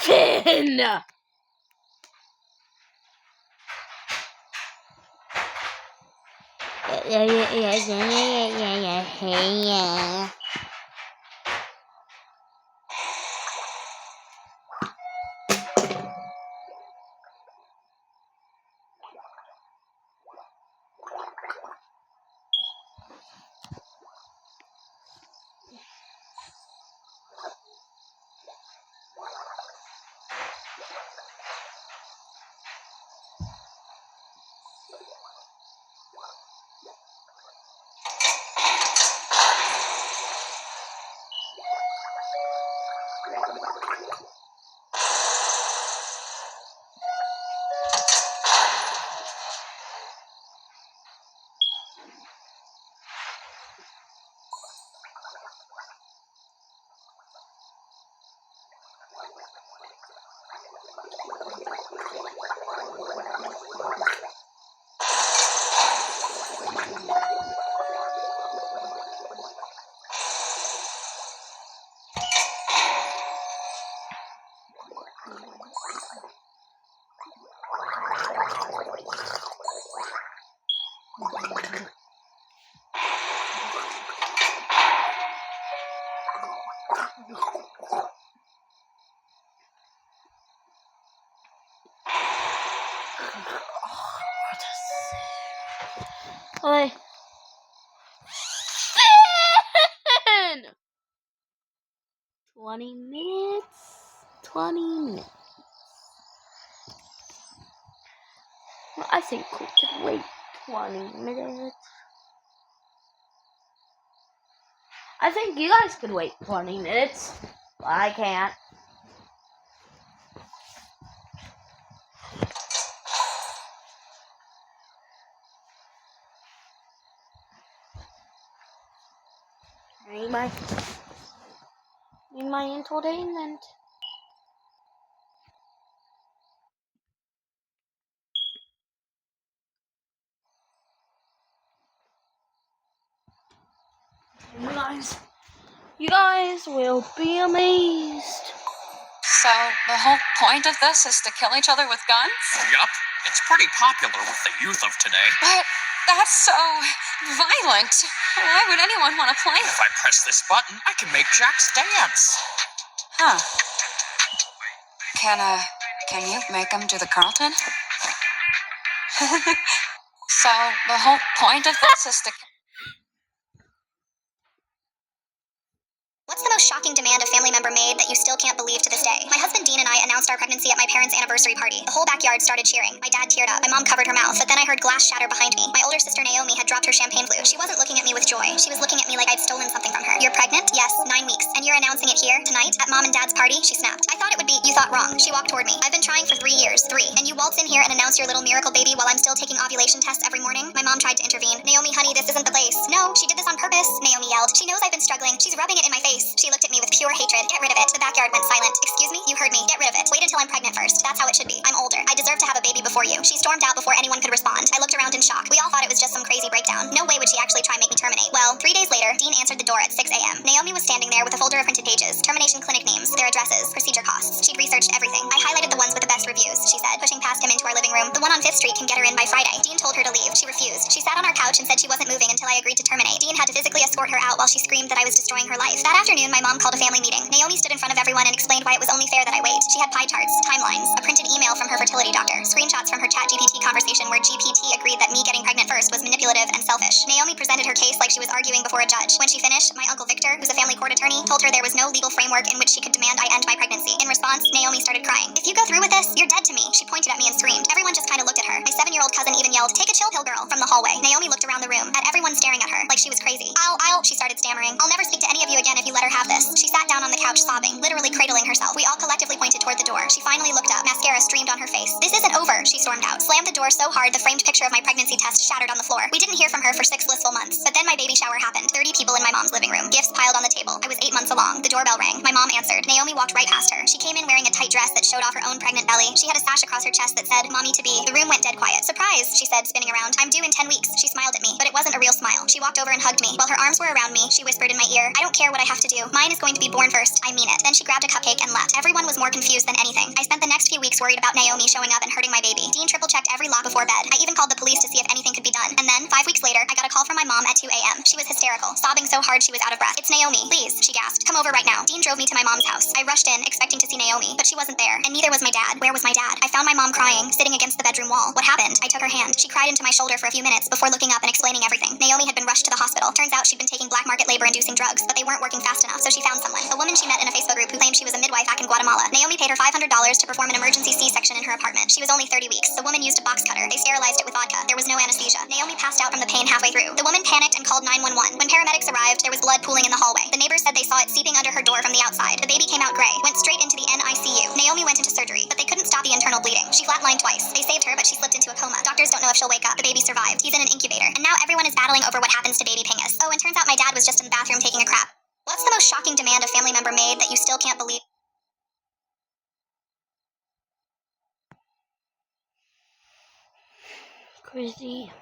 Finn! Okay. Finn! 20 minutes. 20 minutes. Well, I think we could wait 20 minutes. I think you guys could wait 20 minutes. But I can't. Need my entertainment. You guys will be amazed. So, the whole point of this is to kill each other with guns? Yup, it's pretty popular with the youth of today. But that's so violent. Why would anyone want to play it? If I press this button, I can make Jax dance. Huh. Can you make him do the Carlton? So, the whole point of this is to... What's the most shocking demand a family member made that you still can't believe to this day? My husband Dean and I announced our pregnancy at my parents' anniversary party. The whole backyard started cheering. My dad teared up. My mom covered her mouth. But then I heard glass shatter behind me. My older sister Naomi had dropped her champagne flute. She wasn't looking at me with joy. She was looking at me like I'd stolen something from her. You're pregnant? Yes, 9 weeks. And you're announcing it here, tonight, at mom and dad's party? She snapped. I thought it would be, you thought wrong. She walked toward me. I've been trying for 3 years. 3. And you waltz in here and announce your little miracle baby while I'm still taking ovulation tests every morning? My mom tried to intervene. Naomi, honey, this isn't the place. No, she did this on purpose. Naomi yelled. She knows I've been struggling. She's rubbing it in my face. She looked at me with pure hatred. Get rid of it. The backyard went silent. Excuse me? You heard me. Get rid of it. Wait until I'm pregnant first. That's how it should be. I'm older. I deserve to have a baby before you. She stormed out before anyone could respond. I looked around in shock. We all thought it was just some crazy breakdown. No way would she actually try and make me terminate. Well, 3 days later, Dean answered the door at 6 a.m. Naomi was standing there with a folder of printed pages, termination clinic names, their addresses, procedure costs. She'd researched everything. I highlighted the ones with the best reviews, she said, pushing past him into our living room. The one on 5th Street can get her in by Friday. Dean told her to leave. She refused. She sat on our couch and said she wasn't moving until I agreed to terminate. Dean had to physically escort her out while she screamed that I was destroying her life. That afternoon, my mom called a family meeting. Naomi stood in front of everyone and explained why it was only fair that I wait. She had pie charts, timelines, a printed email from her fertility doctor, screenshots from her ChatGPT conversation where GPT agreed that me getting pregnant first was manipulative and selfish. Naomi presented her case like she was arguing before a judge. When she finished, my uncle Victor, who's a family court attorney, told her there was no legal framework in which she could demand I end my pregnancy. In response, Naomi started crying. If you go through with this, you're dead to me. She pointed at me and screamed. Everyone just kind of looked at her. My 7-year-old cousin even yelled, "Take a chill pill, girl," from the hallway. Naomi looked around the room at everyone staring at her like she was crazy. She started stammering. "I'll never speak to any of you again if you let her have this." She sat down on the couch sobbing, literally cradling herself. We all collectively pointed toward the door. She finally looked up. Mascara streamed on her face. "This isn't over," she stormed out. Slammed the door so hard the framed picture of my pregnancy test shattered on the floor. We didn't hear from her for 6 blissful months. But then my baby shower happened. 30 people in my mom's living room. Gifts piled on the table. I was 8 months along. The doorbell rang. My mom answered. Naomi walked right past her. She came in wearing a tight dress that showed off her own pregnant belly. She had a sash across her chest that said, "Mommy to be." The room went dead quiet. "Surprise," she said, spinning around. "I'm due in 10 weeks." She smiled at me, but it wasn't a real smile. She walked over and hugged me. While her arms were around me, she whispered in my ear, "I don't care what I have to do. Mine is going to be born first. I mean it." Then she grabbed a cupcake and left. Everyone was more confused than anything. I spent the next few weeks worried about Naomi showing up and hurting my baby. Dean triple-checked every lock before bed. I even called the police to see if anything could be done. And then, 5 weeks later, I got a call from my mom at 2 a.m. She was hysterical, sobbing so hard she was out of breath. "It's Naomi. Please," she gasped. "Come over right now." Dean drove me to my mom's house. I rushed in, expecting to see Naomi, but she wasn't there, and neither was my dad. Where was my dad? I found my mom crying, sitting against the bedroom wall. What happened? I took her hand. She cried into my shoulder for a few minutes before looking up and explaining everything. Naomi had been rushed to the hospital. Turns out she'd been taking black market labor-inducing drugs, but they weren't working fast enough, so she found someone. A woman she met in a Facebook group who claimed she was a midwife back in Guatemala. Naomi paid her $500 to perform an emergency C-section in her apartment. She was only 30 weeks. The woman used a box cutter. They sterilized it with vodka. There was no anesthesia. Naomi passed out from the pain halfway through. The woman panicked and called 911. When paramedics arrived, there was blood pooling in the hallway. The neighbors said they saw it seeping under her door from the outside. The baby came out gray, went straight into the NICU. Naomi went into surgery, but they couldn't stop the internal bleeding. She flatlined twice. They saved her, but she slipped into a coma. Doctors don't know if she'll wake up. The baby survived. He's in an incubator. And now everyone is battling over what happens to baby Pingus. Oh, and turns out my dad was just in the bathroom taking a crap. What's the most shocking demand a family member made that you still can't believe? Crazy.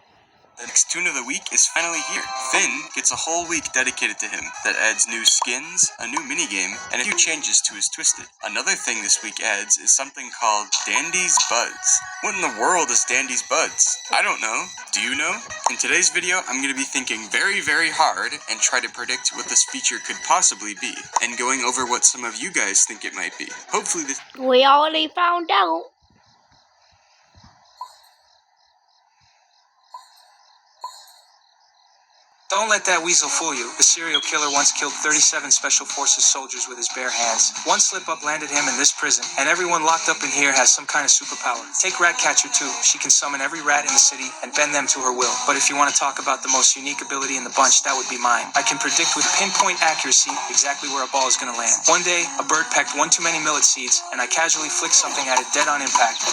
The next tune of the week is finally here. Finn gets a whole week dedicated to him that adds new skins, a new minigame, and a few changes to his Twisted. Another thing this week adds is something called Dandy's Buds. What in the world is Dandy's Buds? I don't know. Do you know? In today's video, I'm going to be thinking very, very hard and try to predict what this feature could possibly be, and going over what some of you guys think it might be. Hopefully this... We already found out. Don't let that weasel fool you. The serial killer once killed 37 Special Forces soldiers with his bare hands. One slip-up landed him in this prison, and everyone locked up in here has some kind of superpower. Take Ratcatcher too. She can summon every rat in the city and bend them to her will. But if you want to talk about the most unique ability in the bunch, that would be mine. I can predict with pinpoint accuracy exactly where a ball is going to land. One day, a bird pecked one too many millet seeds, and I casually flicked something at it dead on impact.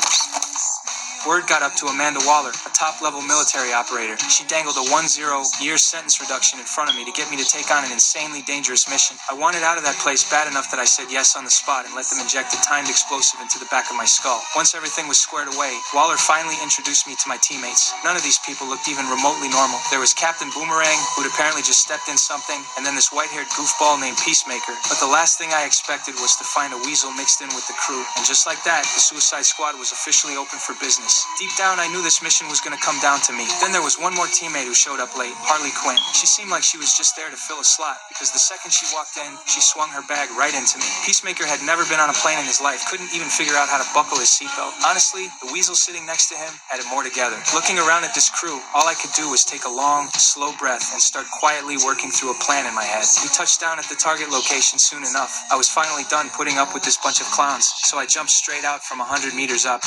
Word got up to Amanda Waller, a top-level military operator. She dangled a 10-year sentence reduction in front of me to get me to take on an insanely dangerous mission. I wanted out of that place bad enough that I said yes on the spot and let them inject a timed explosive into the back of my skull. Once everything was squared away, Waller finally introduced me to my teammates. None of these people looked even remotely normal. There was Captain Boomerang, who'd apparently just stepped in something, and then this white-haired goofball named Peacemaker. But the last thing I expected was to find a weasel mixed in with the crew. And just like that, the Suicide Squad was officially open for business. Deep down, I knew this mission was going to come down to me. Then there was one more teammate who showed up late, Harley Quinn. She seemed like she was just there to fill a slot, because the second she walked in, she swung her bag right into me. Peacemaker had never been on a plane in his life, couldn't even figure out how to buckle his seatbelt. Honestly, the weasel sitting next to him had it more together. Looking around at this crew, all I could do was take a long, slow breath and start quietly working through a plan in my head. We touched down at the target location soon enough. I was finally done putting up with this bunch of clowns, so I jumped straight out from 100 meters up.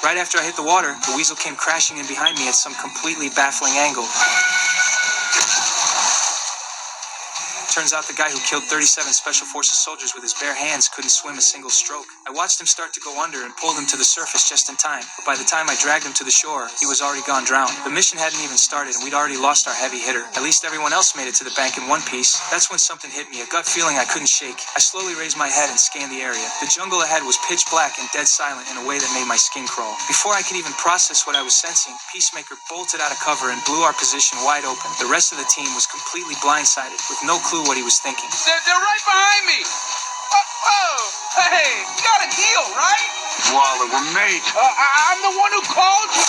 Right after I hit the water, the weasel came crashing in behind me at some completely baffling angle. Turns out the guy who killed 37 Special Forces soldiers with his bare hands couldn't swim a single stroke. I watched him start to go under and pulled him to the surface just in time. But by the time I dragged him to the shore, he was already gone drowned. The mission hadn't even started and we'd already lost our heavy hitter. At least everyone else made it to the bank in one piece. That's when something hit me, a gut feeling I couldn't shake. I slowly raised my head and scanned the area. The jungle ahead was pitch black and dead silent in a way that made my skin crawl. Before I could even process what I was sensing, Peacemaker bolted out of cover and blew our position wide open. The rest of the team was completely blindsided, with no clue what he was thinking. They're right behind me. Hey, you got a deal, right? Waller, we're mates. I'm the one who called you.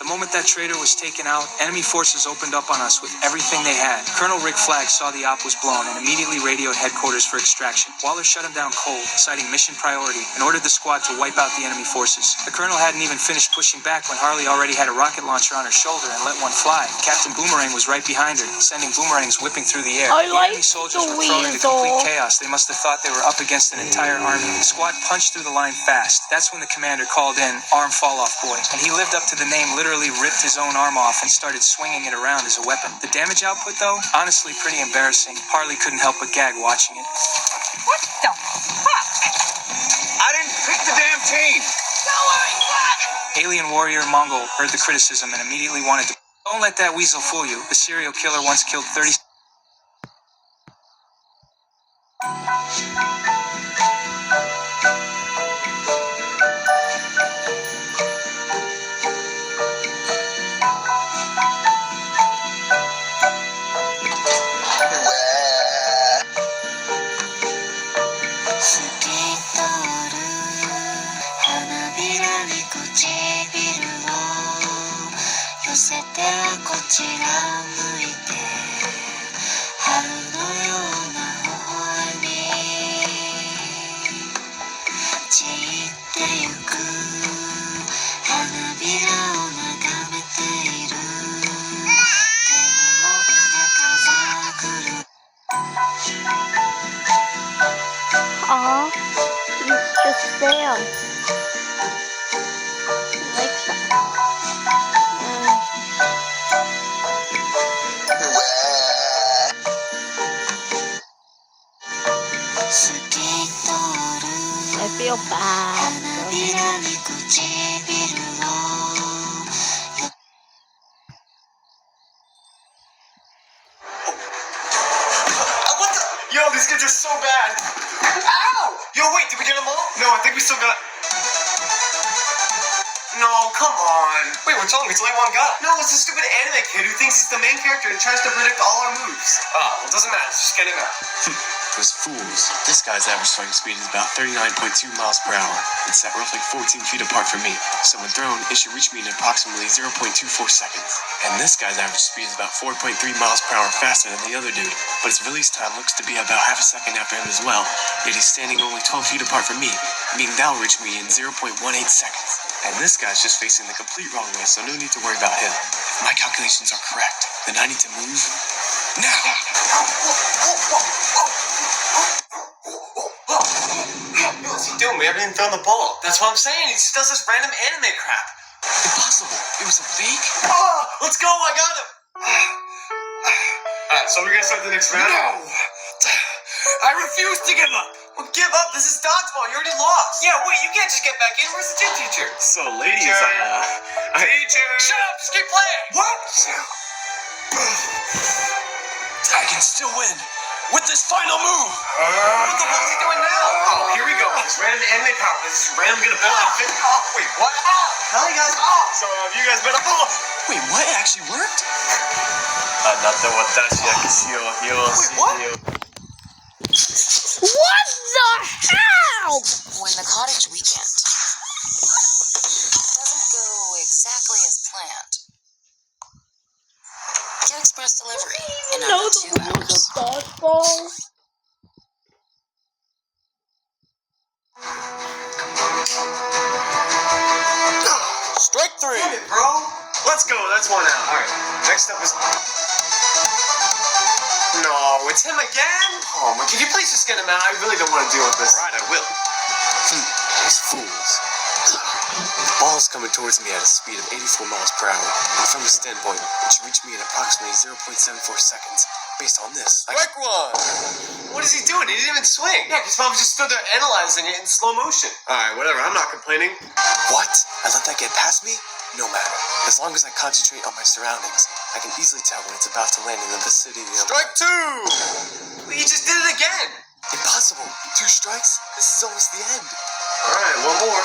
The moment that traitor was taken out, enemy forces opened up on us with everything they had. Colonel Rick Flag saw the op was blown and immediately radioed headquarters for extraction. Waller shut him down cold, citing mission priority, and ordered the squad to wipe out the enemy forces. The colonel hadn't even finished pushing back when Harley already had a rocket launcher on her shoulder and let one fly. Captain Boomerang was right behind her, sending boomerangs whipping through the air. I The like enemy soldiers the were thrown into weasel. complete chaos. They must have thought they were up against an entire army. The squad punched through the line fast. That's when the commander called in Arm Fall-Off Boy, and he lived up to the name, literally ripped his own arm off and started swinging it around as a weapon. The damage output, though, honestly pretty embarrassing. Harley couldn't help but gag watching it. What the fuck? I didn't pick the damn team. Don't worry, what? Alien Warrior Mongol heard the criticism and immediately wanted to... Don't let that weasel fool you. The serial killer once killed 30... Aw, he's just there. He likes that. I feel bad. What the? Yo, these kids are so bad. Ow! Yo, wait, did we get them all? No, I think we still got... No, come on. Wait, what's wrong? It's only one guy. No, it's a stupid anime kid who thinks he's the main character and tries to predict all our moves. Oh, well, it doesn't matter. Let's just get him out. Those fools. This guy's average throwing speed is about 39.2 miles per hour. It's set roughly 14 feet apart from me, so when thrown, it should reach me in approximately 0.24 seconds. And this guy's average speed is about 4.3 miles per hour faster than the other dude, but his release time looks to be about half a second after him as well, yet he's standing only 12 feet apart from me, meaning that'll reach me in 0.18 seconds. And this guy's just facing the complete wrong way, so no need to worry about him. If my calculations are correct, then I need to move now. What's he doing? We haven't even thrown the ball. That's what I'm saying. He just does this random anime crap. Impossible. It was a fake? Oh, let's go. I got him. Alright, so we're gonna start the next round? No! I refuse to give up! Well, give up. This is dodgeball. You already lost. Yeah, wait. You can't just get back in. Where's the gym teacher? So, ladies, Teacher! Shut up. Just keep playing. What? I can still win with this final move! What the hell is he doing now? Oh, here we go. This random anime power. This is random gonna build outfit. Oh, wait, what? Hell, you guys. So, you guys better. Wait, what? It actually worked? Wait, what? What the hell? When the cottage weekend doesn't go exactly as planned, get express delivery in under 2 hours. Dodgeball. Strike 3. Damn it, bro. Let's go. That's one out. All right. Next up is. No, it's him again. Oh my! Can you please just get him out? I really don't want to deal with this. Right, I will. These fools. The ball is coming towards me at a speed of 84 miles per hour. And from a standpoint, it should reach me in approximately 0.74 seconds. Based on this, Strike 1. What is he doing? He didn't even swing. Yeah, because Mom just stood there analyzing it in slow motion. All right, whatever. I'm not complaining. What? I let that get past me? No matter. As long as I concentrate on my surroundings, I can easily tell when it's about to land in the vicinity of... Strike 2. He just did it again. Impossible. 2 strikes? This is almost the end. All right, one more.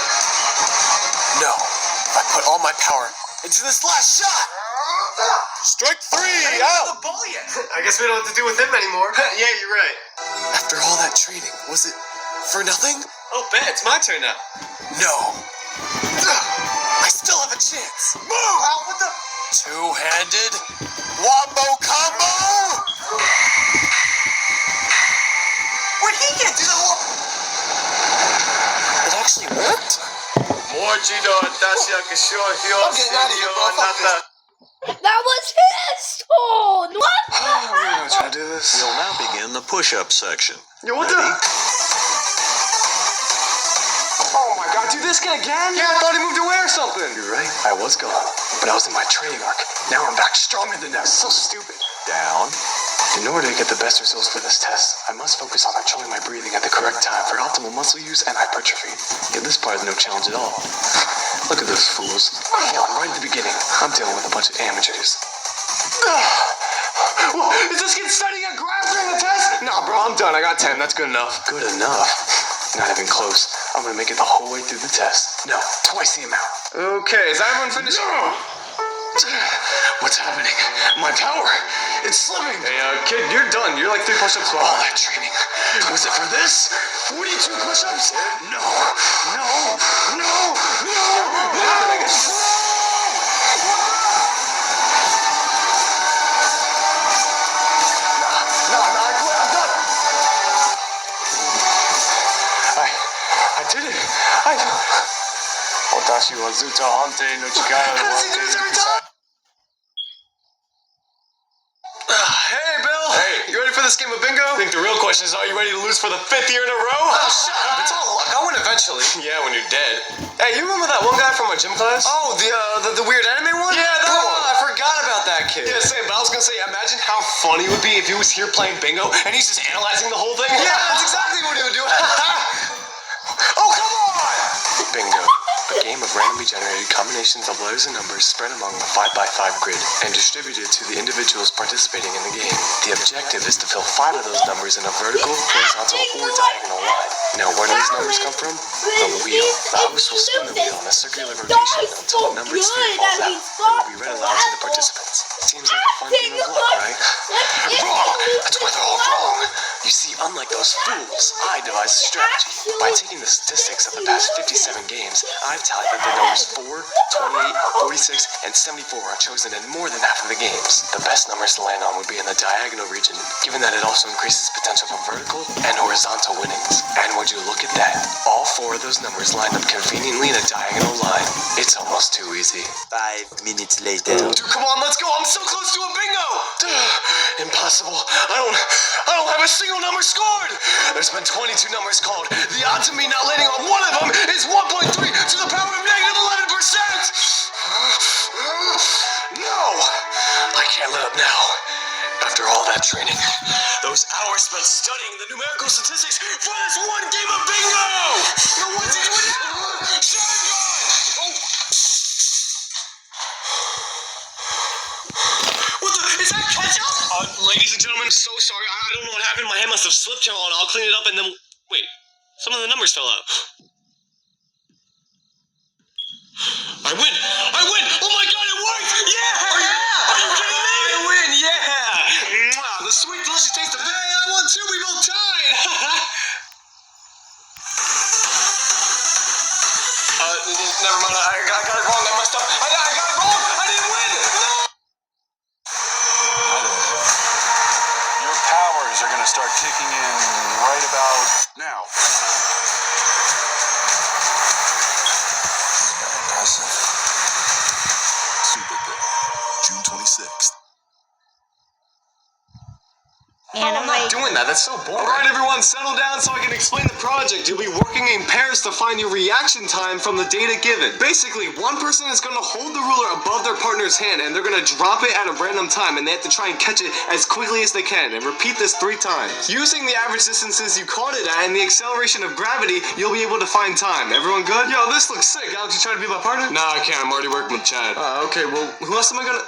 No. If I put all my power into this last shot. Strike 3. Out. The ball yet. I guess we don't have to deal with him anymore. Yeah, you're right. After all that training, was it for nothing? Oh, Ben, it's my turn now. No. I still have a chance. Move! Ow, what the? Two-handed wombo combo! Wait, he can't do that. It actually worked? Okay, not here, bro. Fuck this. That was his turn! What the hell? Try to do this. We'll now begin the push-up section. Yo, what the? Oh my god, do this again? Yeah, I thought he moved away or something. You're right. I was gone, but I was in my training arc. Now I'm back stronger than ever. So stupid. Down. In order to get the best results for this test, I must focus on controlling my breathing at the correct time for optimal muscle use and hypertrophy. Yet this part is no challenge at all. Look at those fools. Failing right at the beginning. I'm dealing with a bunch of amateurs. Is this kid studying a graph during the test? Nah, bro, I'm done. I got 10. That's good enough. Good enough? Not even close. I'm gonna make it the whole way through the test. No, twice the amount. Okay, is everyone finished? No! What's happening? My power! It's slipping! Hey, kid, you're done. You're like 3 push-ups All behind. that training. Was it for this? 42 push-ups? No! No! No! No! I did it! Watashi wa zuto hante no chikara How does he do this every time? Hey, Bill! Hey, you ready for this game of bingo? I think the real question is, are you ready to lose for the 5th year in a row? Oh, shut up. It's all luck. I'll win eventually. Yeah, when you're dead. Hey, you remember that one guy from our gym class? Oh, the weird anime one? Yeah, that one. I forgot about that kid. Yeah, same, but I was gonna say, imagine how funny it would be if he was here playing bingo and he's just analyzing the whole thing. Yeah, that's exactly what he would do. Oh, come on! Bingo. A game of randomly generated combinations of letters and numbers spread among a 5x5 grid and distributed to the individuals participating in the game. The objective is to fill 5 of those numbers in a vertical, horizontal, or diagonal line. Now, where do these numbers come from? From the wheel. The host will spin the wheel in a circular rotation until the numbered sphere falls out and will be read aloud to the participants. Seems like a fun game of luck, right? Wrong! That's why they're all wrong. You see, unlike those fools, I devised a strategy. By taking the statistics of the past 57 games, I've tallied that the numbers 4, 28, 46, and 74 are chosen in more than half of the games. The best numbers to land on would be in the diagonal region, given that it also increases potential for vertical and horizontal winnings. And would you look at that? All 4 of those numbers lined up conveniently in a diagonal line. It's almost too easy. 5 minutes later. Dude, come on, let's go. I'm so close to a bingo. Impossible. I don't have a single number scored. There's been 22 numbers called. The odds of me not landing on one of them is 1.3 to the power of negative 11%. No, I can't let up now. After all that training, those hours spent studying the numerical statistics for this one game of bingo. No, what's he doing now? Oh. What the? Is that ketchup? Ladies and gentlemen, so sorry. I don't know what happened. My hand must have slipped on. I'll clean it up and then... Wait, some of the numbers fell out. I win! I win! Oh my god, it worked! Yeah! Are you kidding me? I win, yeah! Mwah, the sweet, delicious taste of... Hey, I won too! We both tied! Never mind. I got it wrong. I messed up. I got it wrong! I didn't win! No! Your powers are gonna start kicking in right about now. Supergirl, June 26th. I'm not doing that. That's so boring. All right, everyone, settle down so I can explain the project. You'll be working in pairs to find your reaction time from the data given. Basically, one person is going to hold the ruler above their partner's hand, and they're going to drop it at a random time, and they have to try and catch it as quickly as they can, and repeat this 3 times. Using the average distances you caught it at and the acceleration of gravity, you'll be able to find time. Everyone good? Yo, this looks sick. Alex, you trying to be my partner? Nah, I can't. I'm already working with Chad. Okay, well, who else am I gonna...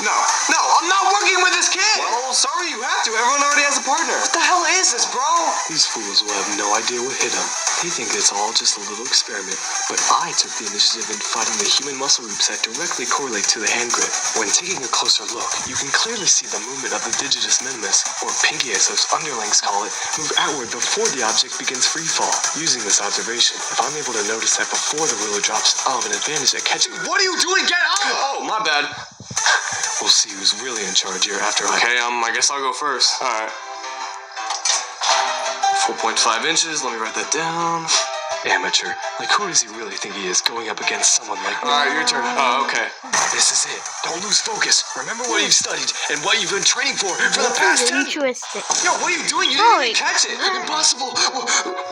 No, I'm not working with this kid! Well, sorry you have to. Everyone already has a partner. What the hell is this, bro? These fools will have no idea what hit them. They think it's all just a little experiment. But I took the initiative in finding the human muscle groups that directly correlate to the hand grip. When taking a closer look, you can clearly see the movement of the digitus minimus, or pinky as those underlings call it, move outward before the object begins free fall. Using this observation, if I'm able to notice that before the ruler drops, I'll have an advantage at catching it. What are you doing? Get out! Oh, my bad. We'll see who's really in charge here after Okay, I guess I'll go first. Alright. 4.5 inches, let me write that down. Amateur. Like, who does he really think he is going up against someone like me? Alright, your turn. Oh, okay. This is it. Don't lose focus. Remember what you've studied and what you've been training for the past 10... Interesting. Yo, what are you doing? You didn't even catch it. Impossible.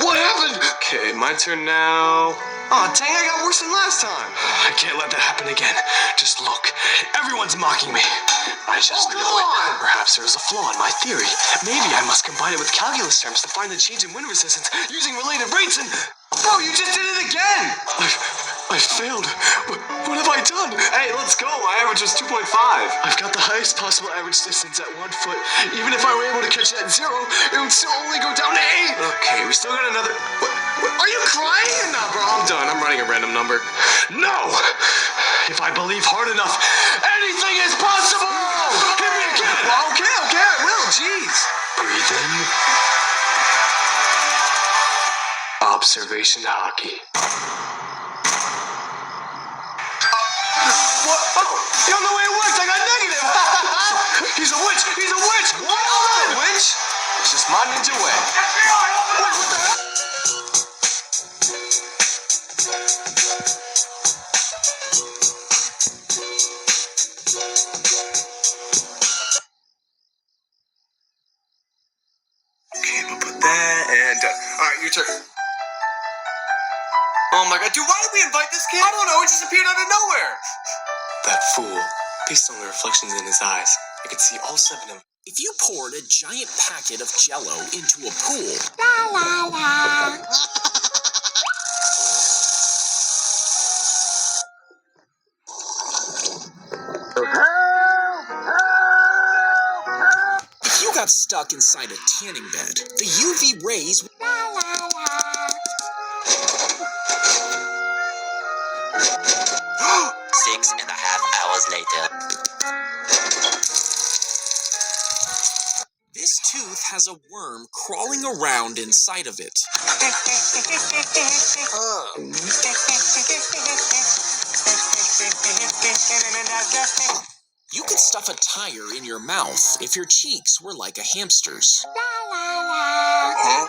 What happened? Okay, my turn now. Aw, dang, I got worse than last time. I can't let that happen again. Just look. Everyone's mocking me. I just know it. Perhaps there is a flaw in my theory. Maybe I must combine it with calculus terms to find the change in wind resistance using related rates and... Bro, you just did it again! I failed. What have I done? Hey, let's go. My average was 2.5. I've got the highest possible average distance at 1 foot. Even if I were able to catch it at 0, it would still only go down to 8. Okay, we still got another... What? Are you crying? Nah, bro, I'm done. I'm running a random number. No! If I believe hard enough, anything is possible! Hit me again! Okay, I will. Jeez. Breathe in. Observation hockey. What? Oh, you don't know way it works. I got negative. He's a witch. What? I'm not a witch. It's just my ninja way. Wait, what the hell? Okay, we'll put that and done. Alright, your turn. Oh my god, dude, why did we invite this kid? I don't know, it just appeared out of nowhere. That fool. Based on the reflections in his eyes, I could see all 7 of them. If you poured a giant packet of Jell-O into a pool, La la la. if you got stuck inside a tanning bed, the UV rays... La la la. 6.5 hours later. has a worm crawling around inside of it. You could stuff a tire in your mouth if your cheeks were like a hamster's. Huh?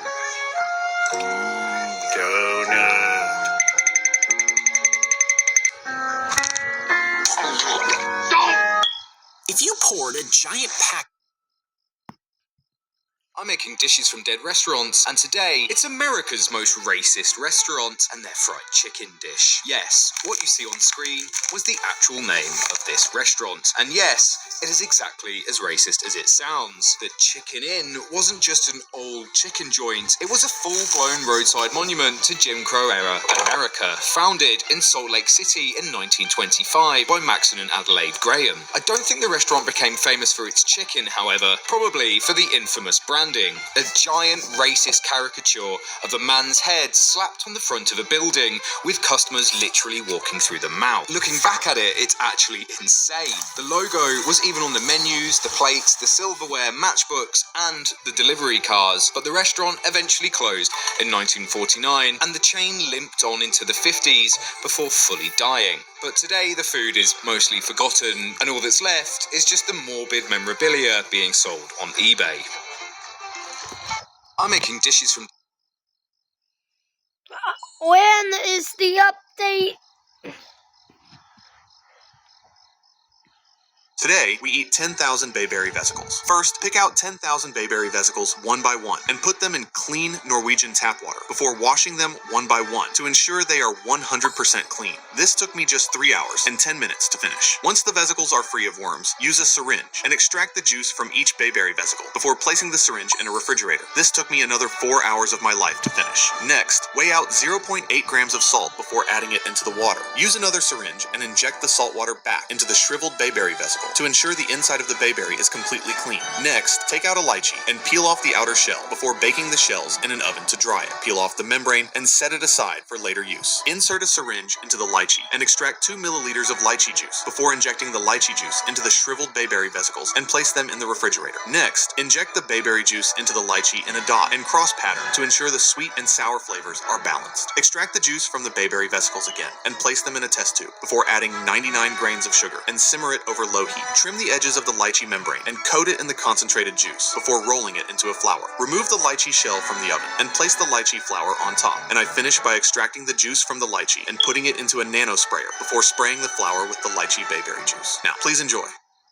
Donut. If you poured a giant pack... I'm making dishes from dead restaurants, and today, it's America's most racist restaurant and their fried chicken dish. Yes, what you see on screen was the actual name of this restaurant. And yes, it is exactly as racist as it sounds. The Chicken Inn wasn't just an old chicken joint, it was a full-blown roadside monument to Jim Crow era America, founded in Salt Lake City in 1925 by Maxon and Adelaide Graham. I don't think the restaurant became famous for its chicken, however, probably for the infamous branding. A giant racist caricature of a man's head slapped on the front of a building, with customers literally walking through the mouth. Looking back at it, it's actually insane. The logo was even on the menus, the plates, the silverware, matchbooks, and the delivery cars, but the restaurant eventually closed in 1949, and the chain limped on into the 50s before fully dying. But today, the food is mostly forgotten, and all that's left is just the morbid memorabilia being sold on eBay. I'm making dishes from... When is the update? Today, we eat 10,000 bayberry vesicles. First, pick out 10,000 bayberry vesicles one by one and put them in clean Norwegian tap water before washing them one by one to ensure they are 100% clean. This took me just 3 hours and 10 minutes to finish. Once the vesicles are free of worms, use a syringe and extract the juice from each bayberry vesicle before placing the syringe in a refrigerator. This took me another 4 hours of my life to finish. Next, weigh out 0.8 grams of salt before adding it into the water. Use another syringe and inject the salt water back into the shriveled bayberry vesicle to ensure the inside of the bayberry is completely clean. Next, take out a lychee and peel off the outer shell before baking the shells in an oven to dry it. Peel off the membrane and set it aside for later use. Insert a syringe into the lychee and extract 2 milliliters of lychee juice before injecting the lychee juice into the shriveled bayberry vesicles and place them in the refrigerator. Next, inject the bayberry juice into the lychee in a dot and cross pattern to ensure the sweet and sour flavors are balanced. Extract the juice from the bayberry vesicles again and place them in a test tube before adding 99 grains of sugar and simmer it over low heat. Trim the edges of the lychee membrane and coat it in the concentrated juice before rolling it into a flour. Remove the lychee shell from the oven and place the lychee flour on top. And I finish by extracting the juice from the lychee and putting it into a nano sprayer before spraying the flour with the lychee bayberry juice. Now, please enjoy.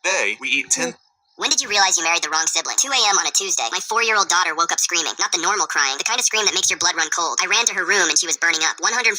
Today, we eat 10... When did you realize you married the wrong sibling? 2 a.m. on a Tuesday. My 4-year-old daughter woke up screaming. Not the normal crying, the kind of scream that makes your blood run cold. I ran to her room and she was burning up. 104.3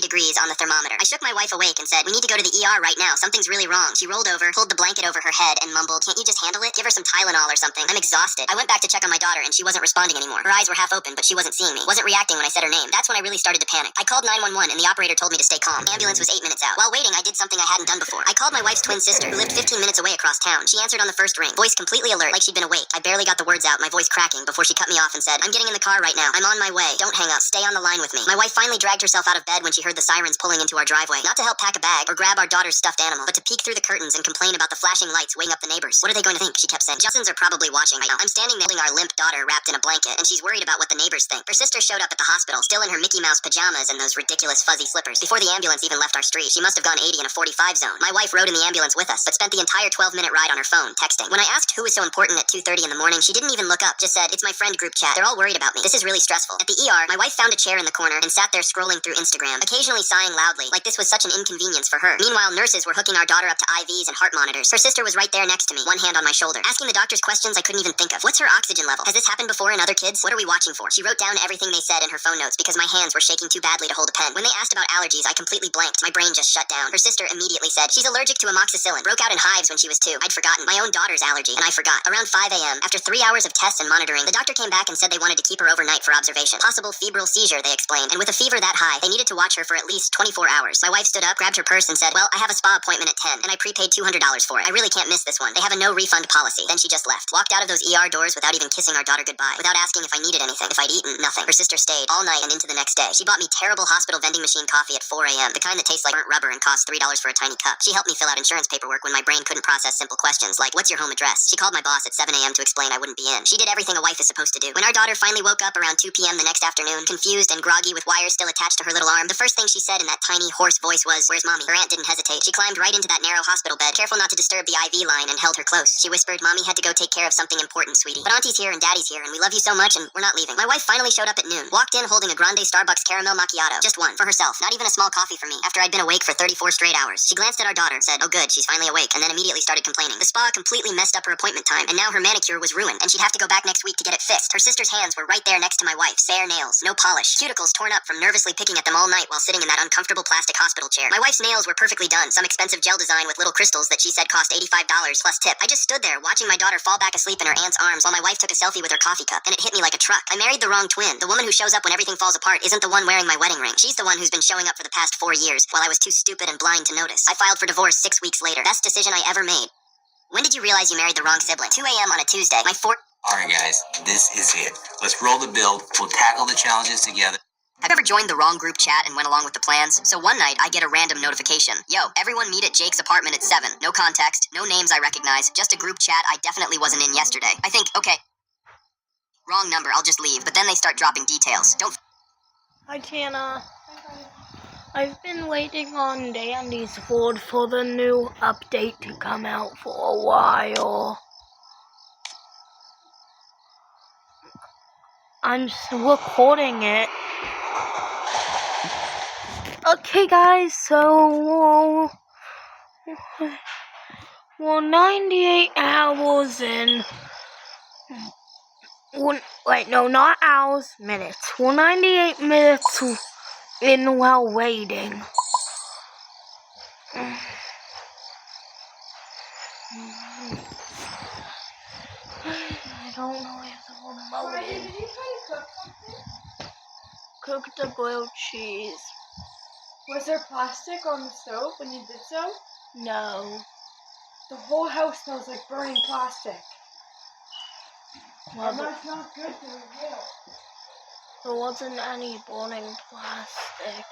degrees on the thermometer. I shook my wife awake and said, "We need to go to the ER right now. Something's really wrong." She rolled over, pulled the blanket over her head, and mumbled, "Can't you just handle it? Give her some Tylenol or something." I'm exhausted. I went back to check on my daughter and she wasn't responding anymore. Her eyes were half open, but she wasn't seeing me. Wasn't reacting when I said her name. That's when I really started to panic. I called 911 and the operator told me to stay calm. Ambulance was 8 minutes out. While waiting, I did something I hadn't done before. I called my wife's twin sister, who lived 15 minutes away across town. She answered on the first ring, voice completely alert, like she'd been awake. I barely got the words out, my voice cracking, before she cut me off and said, "I'm getting in the car right now. I'm on my way. Don't hang up. Stay on the line with me." My wife finally dragged herself out of bed when she heard the sirens pulling into our driveway. Not to help pack a bag or grab our daughter's stuffed animal, but to peek through the curtains and complain about the flashing lights waking up the neighbors. What are they going to think? She kept saying. Justin's are probably watching right now. I'm standing there holding our limp daughter wrapped in a blanket, and she's worried about what the neighbors think. Her sister showed up at the hospital, still in her Mickey Mouse pajamas and those ridiculous fuzzy slippers. Before the ambulance even left our street, she must have gone 80 in a 45 zone. My wife rode in the ambulance with us, but spent the entire 12-minute ride on her phone, texting. When I asked who was so important at 2:30 in the morning, she didn't even look up, just said, "It's my friend group chat. They're all worried about me. This is really stressful." At the ER, my wife found a chair in the corner and sat there scrolling through Instagram, occasionally sighing loudly, like this was such an inconvenience for her. Meanwhile, nurses were hooking our daughter up to IVs and heart monitors. Her sister was right there next to me, one hand on my shoulder, asking the doctors questions I couldn't even think of. What's her oxygen level? Has this happened before in other kids? What are we watching for? She wrote down everything they said in her phone notes because my hands were shaking too badly to hold a pen. When they asked about allergies, I completely blanked. My brain just shut down. Her sister immediately said, "She's allergic to amoxicillin. Broke out in hives when she was 2. I'd forgotten. My own daughter's allergy, and I forgot. Around 5 a.m., after 3 hours of tests and monitoring, the doctor came back and said they wanted to keep her overnight for observation. Possible febrile seizure, they explained, and with a fever that high, they needed to watch her for at least 24 hours. My wife stood up, grabbed her purse, and said, "Well, I have a spa appointment at 10, and I prepaid $200 for it. I really can't miss this one. They have a no-refund policy." Then she just left. Walked out of those ER doors without even kissing our daughter goodbye, without asking if I needed anything, if I'd eaten, nothing. Her sister stayed all night and into the next day. She bought me terrible hospital vending machine coffee at 4 a.m., the kind that tastes like burnt rubber and costs $3 for a tiny cup. She helped me fill out insurance paperwork when my brain couldn't process simple questions like, "What's your home home address. She called my boss at 7 a.m. to explain I wouldn't be in. She did everything a wife is supposed to do. When our daughter finally woke up around 2 p.m. the next afternoon, confused and groggy with wires still attached to her little arm, the first thing she said in that tiny, hoarse voice was, "Where's Mommy?" Her aunt didn't hesitate. She climbed right into that narrow hospital bed, careful not to disturb the IV line, and held her close. She whispered, "Mommy had to go take care of something important, sweetie. But Auntie's here and Daddy's here, and we love you so much, and we're not leaving." My wife finally showed up at noon, walked in holding a grande Starbucks caramel macchiato. Just one, for herself. Not even a small coffee for me, after I'd been awake for 34 straight hours. She glanced at our daughter, said, "Oh good, she's finally awake," and then immediately started complaining. The spa completely messed up her appointment time, and now her manicure was ruined, and she'd have to go back next week to get it fixed. Her sister's hands were right there next to my wife's. Bare nails, no polish, cuticles torn up from nervously picking at them all night while sitting in that uncomfortable plastic hospital chair. My wife's nails were perfectly done, some expensive gel design with little crystals that she said cost $85 plus tip. I just stood there watching my daughter fall back asleep in her aunt's arms while my wife took a selfie with her coffee cup, and it hit me like a truck. I married the wrong twin. The woman who shows up when everything falls apart isn't the one wearing my wedding ring. She's the one who's been showing up for the past 4 years, while I was too stupid and blind to notice. I filed for divorce 6 weeks later. Best decision I ever made. When did you realize you married the wrong sibling? 2 a.m. on a Tuesday. Alright guys, this is it. Let's roll the build. We'll tackle the challenges together. Have you ever joined the wrong group chat and went along with the plans? So one night, I get a random notification. "Yo, everyone meet at Jake's apartment at 7. No context, no names I recognize, just a group chat I definitely wasn't in yesterday. I think, okay, wrong number, I'll just leave. But then they start dropping details. Don't... Hi, Tana. I've been waiting on Dandy's Ford for the new update to come out for a while. I'm recording it. Okay, guys, so we're 98 hours in. Wait, no, not hours, minutes. We're 98 minutes in while waiting. I don't know if the remote is. Did you try to cook something? Cook the grilled cheese. Was there plastic on the stove when you did so? No. The whole house smells like burning plastic. Well, And that's not good for the grill. there wasn't any burning plastic.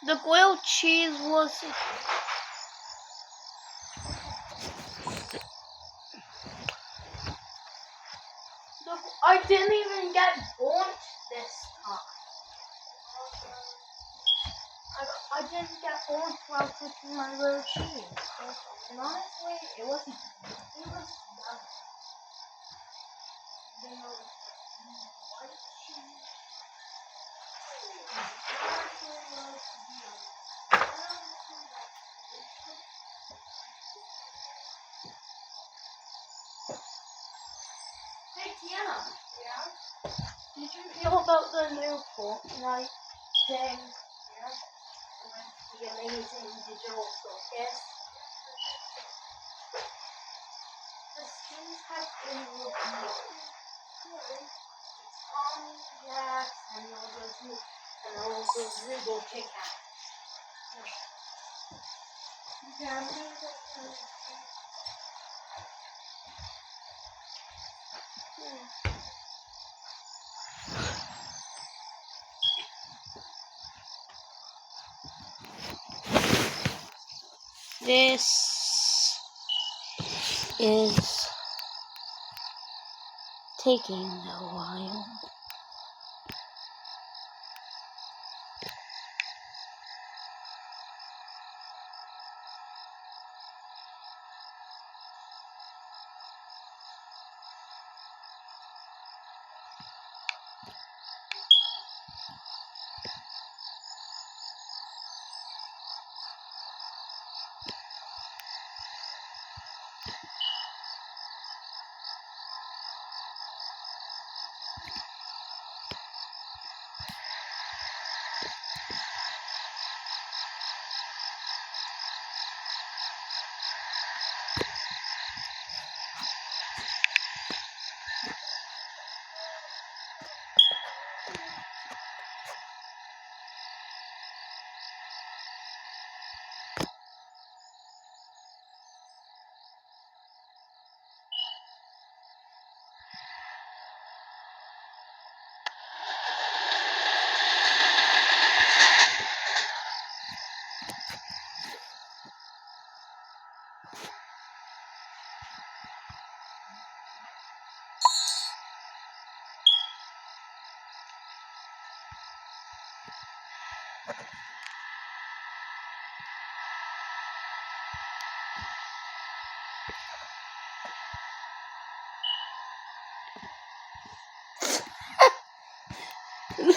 The grilled cheese was... I didn't even get burnt this time. I didn't get burnt while cooking my grilled cheese. And honestly, it wasn't. It was yummy. There was white cheese. Hey Tiana. Yeah? Did you hear about the new Fortnite thing? Yeah. The amazing digital focus. The skins have been revealed. It's Tommy, Jax, and all those Rebel Kick-Ass. Okay, I'm gonna go This is taking a while.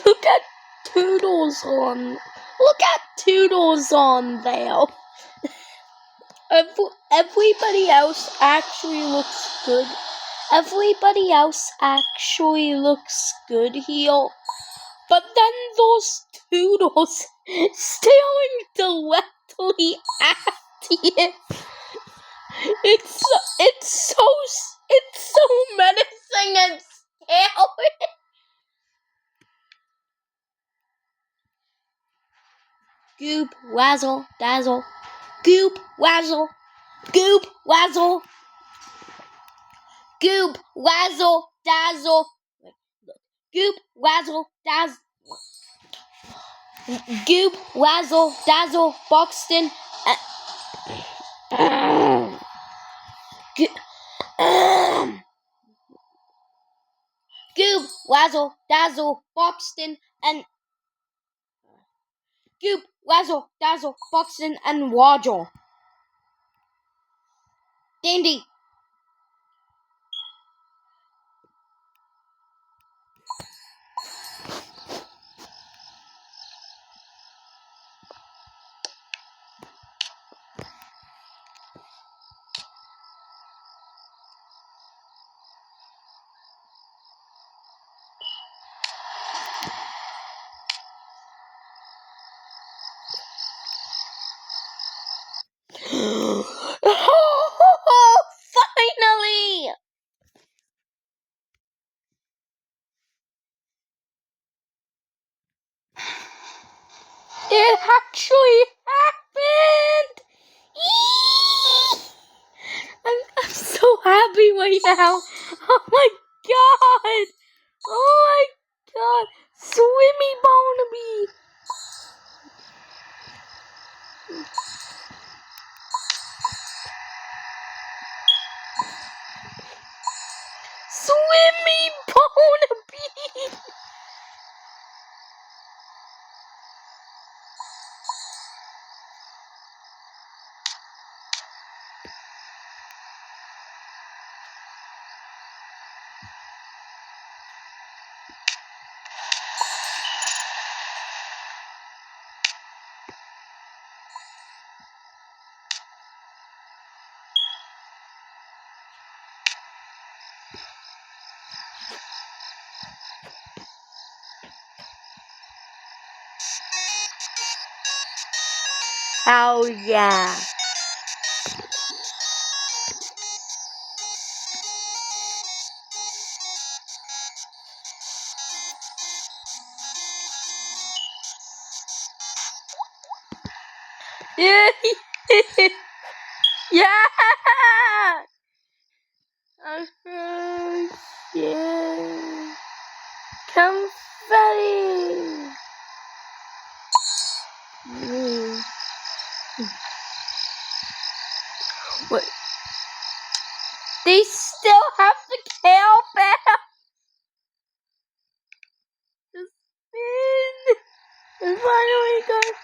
Look at Toodles on. Look at Toodles on there. Everybody else actually looks good. Everybody else actually looks good here. But then those Toodles staring directly at you. It's so menacing and scary. Goop, wazzle, dazzle. Goop, wazzle. Goop, wazzle. Goop, wazzle, dazzle. Goop, wazzle, dazzle. Goop, wazzle, dazzle, Buxton. Goop, wazzle, dazzle, Buxton, and Goop, wazzle, dazzle, Buxton, and Waddle. Dandy. Oh, finally! It actually happened! I'm so happy right now. Oh my god! Oh my god! Swimmy Barnaby! Swimmy Barnaby! Oh yeah. Yeah. Yeah. Yeah. Confetti. What? They still have the Care Bear. The spin. And finally got.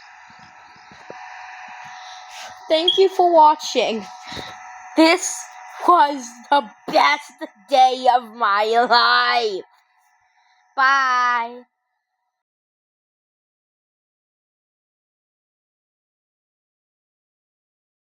Thank you for watching. This was the best day of my life. Bye.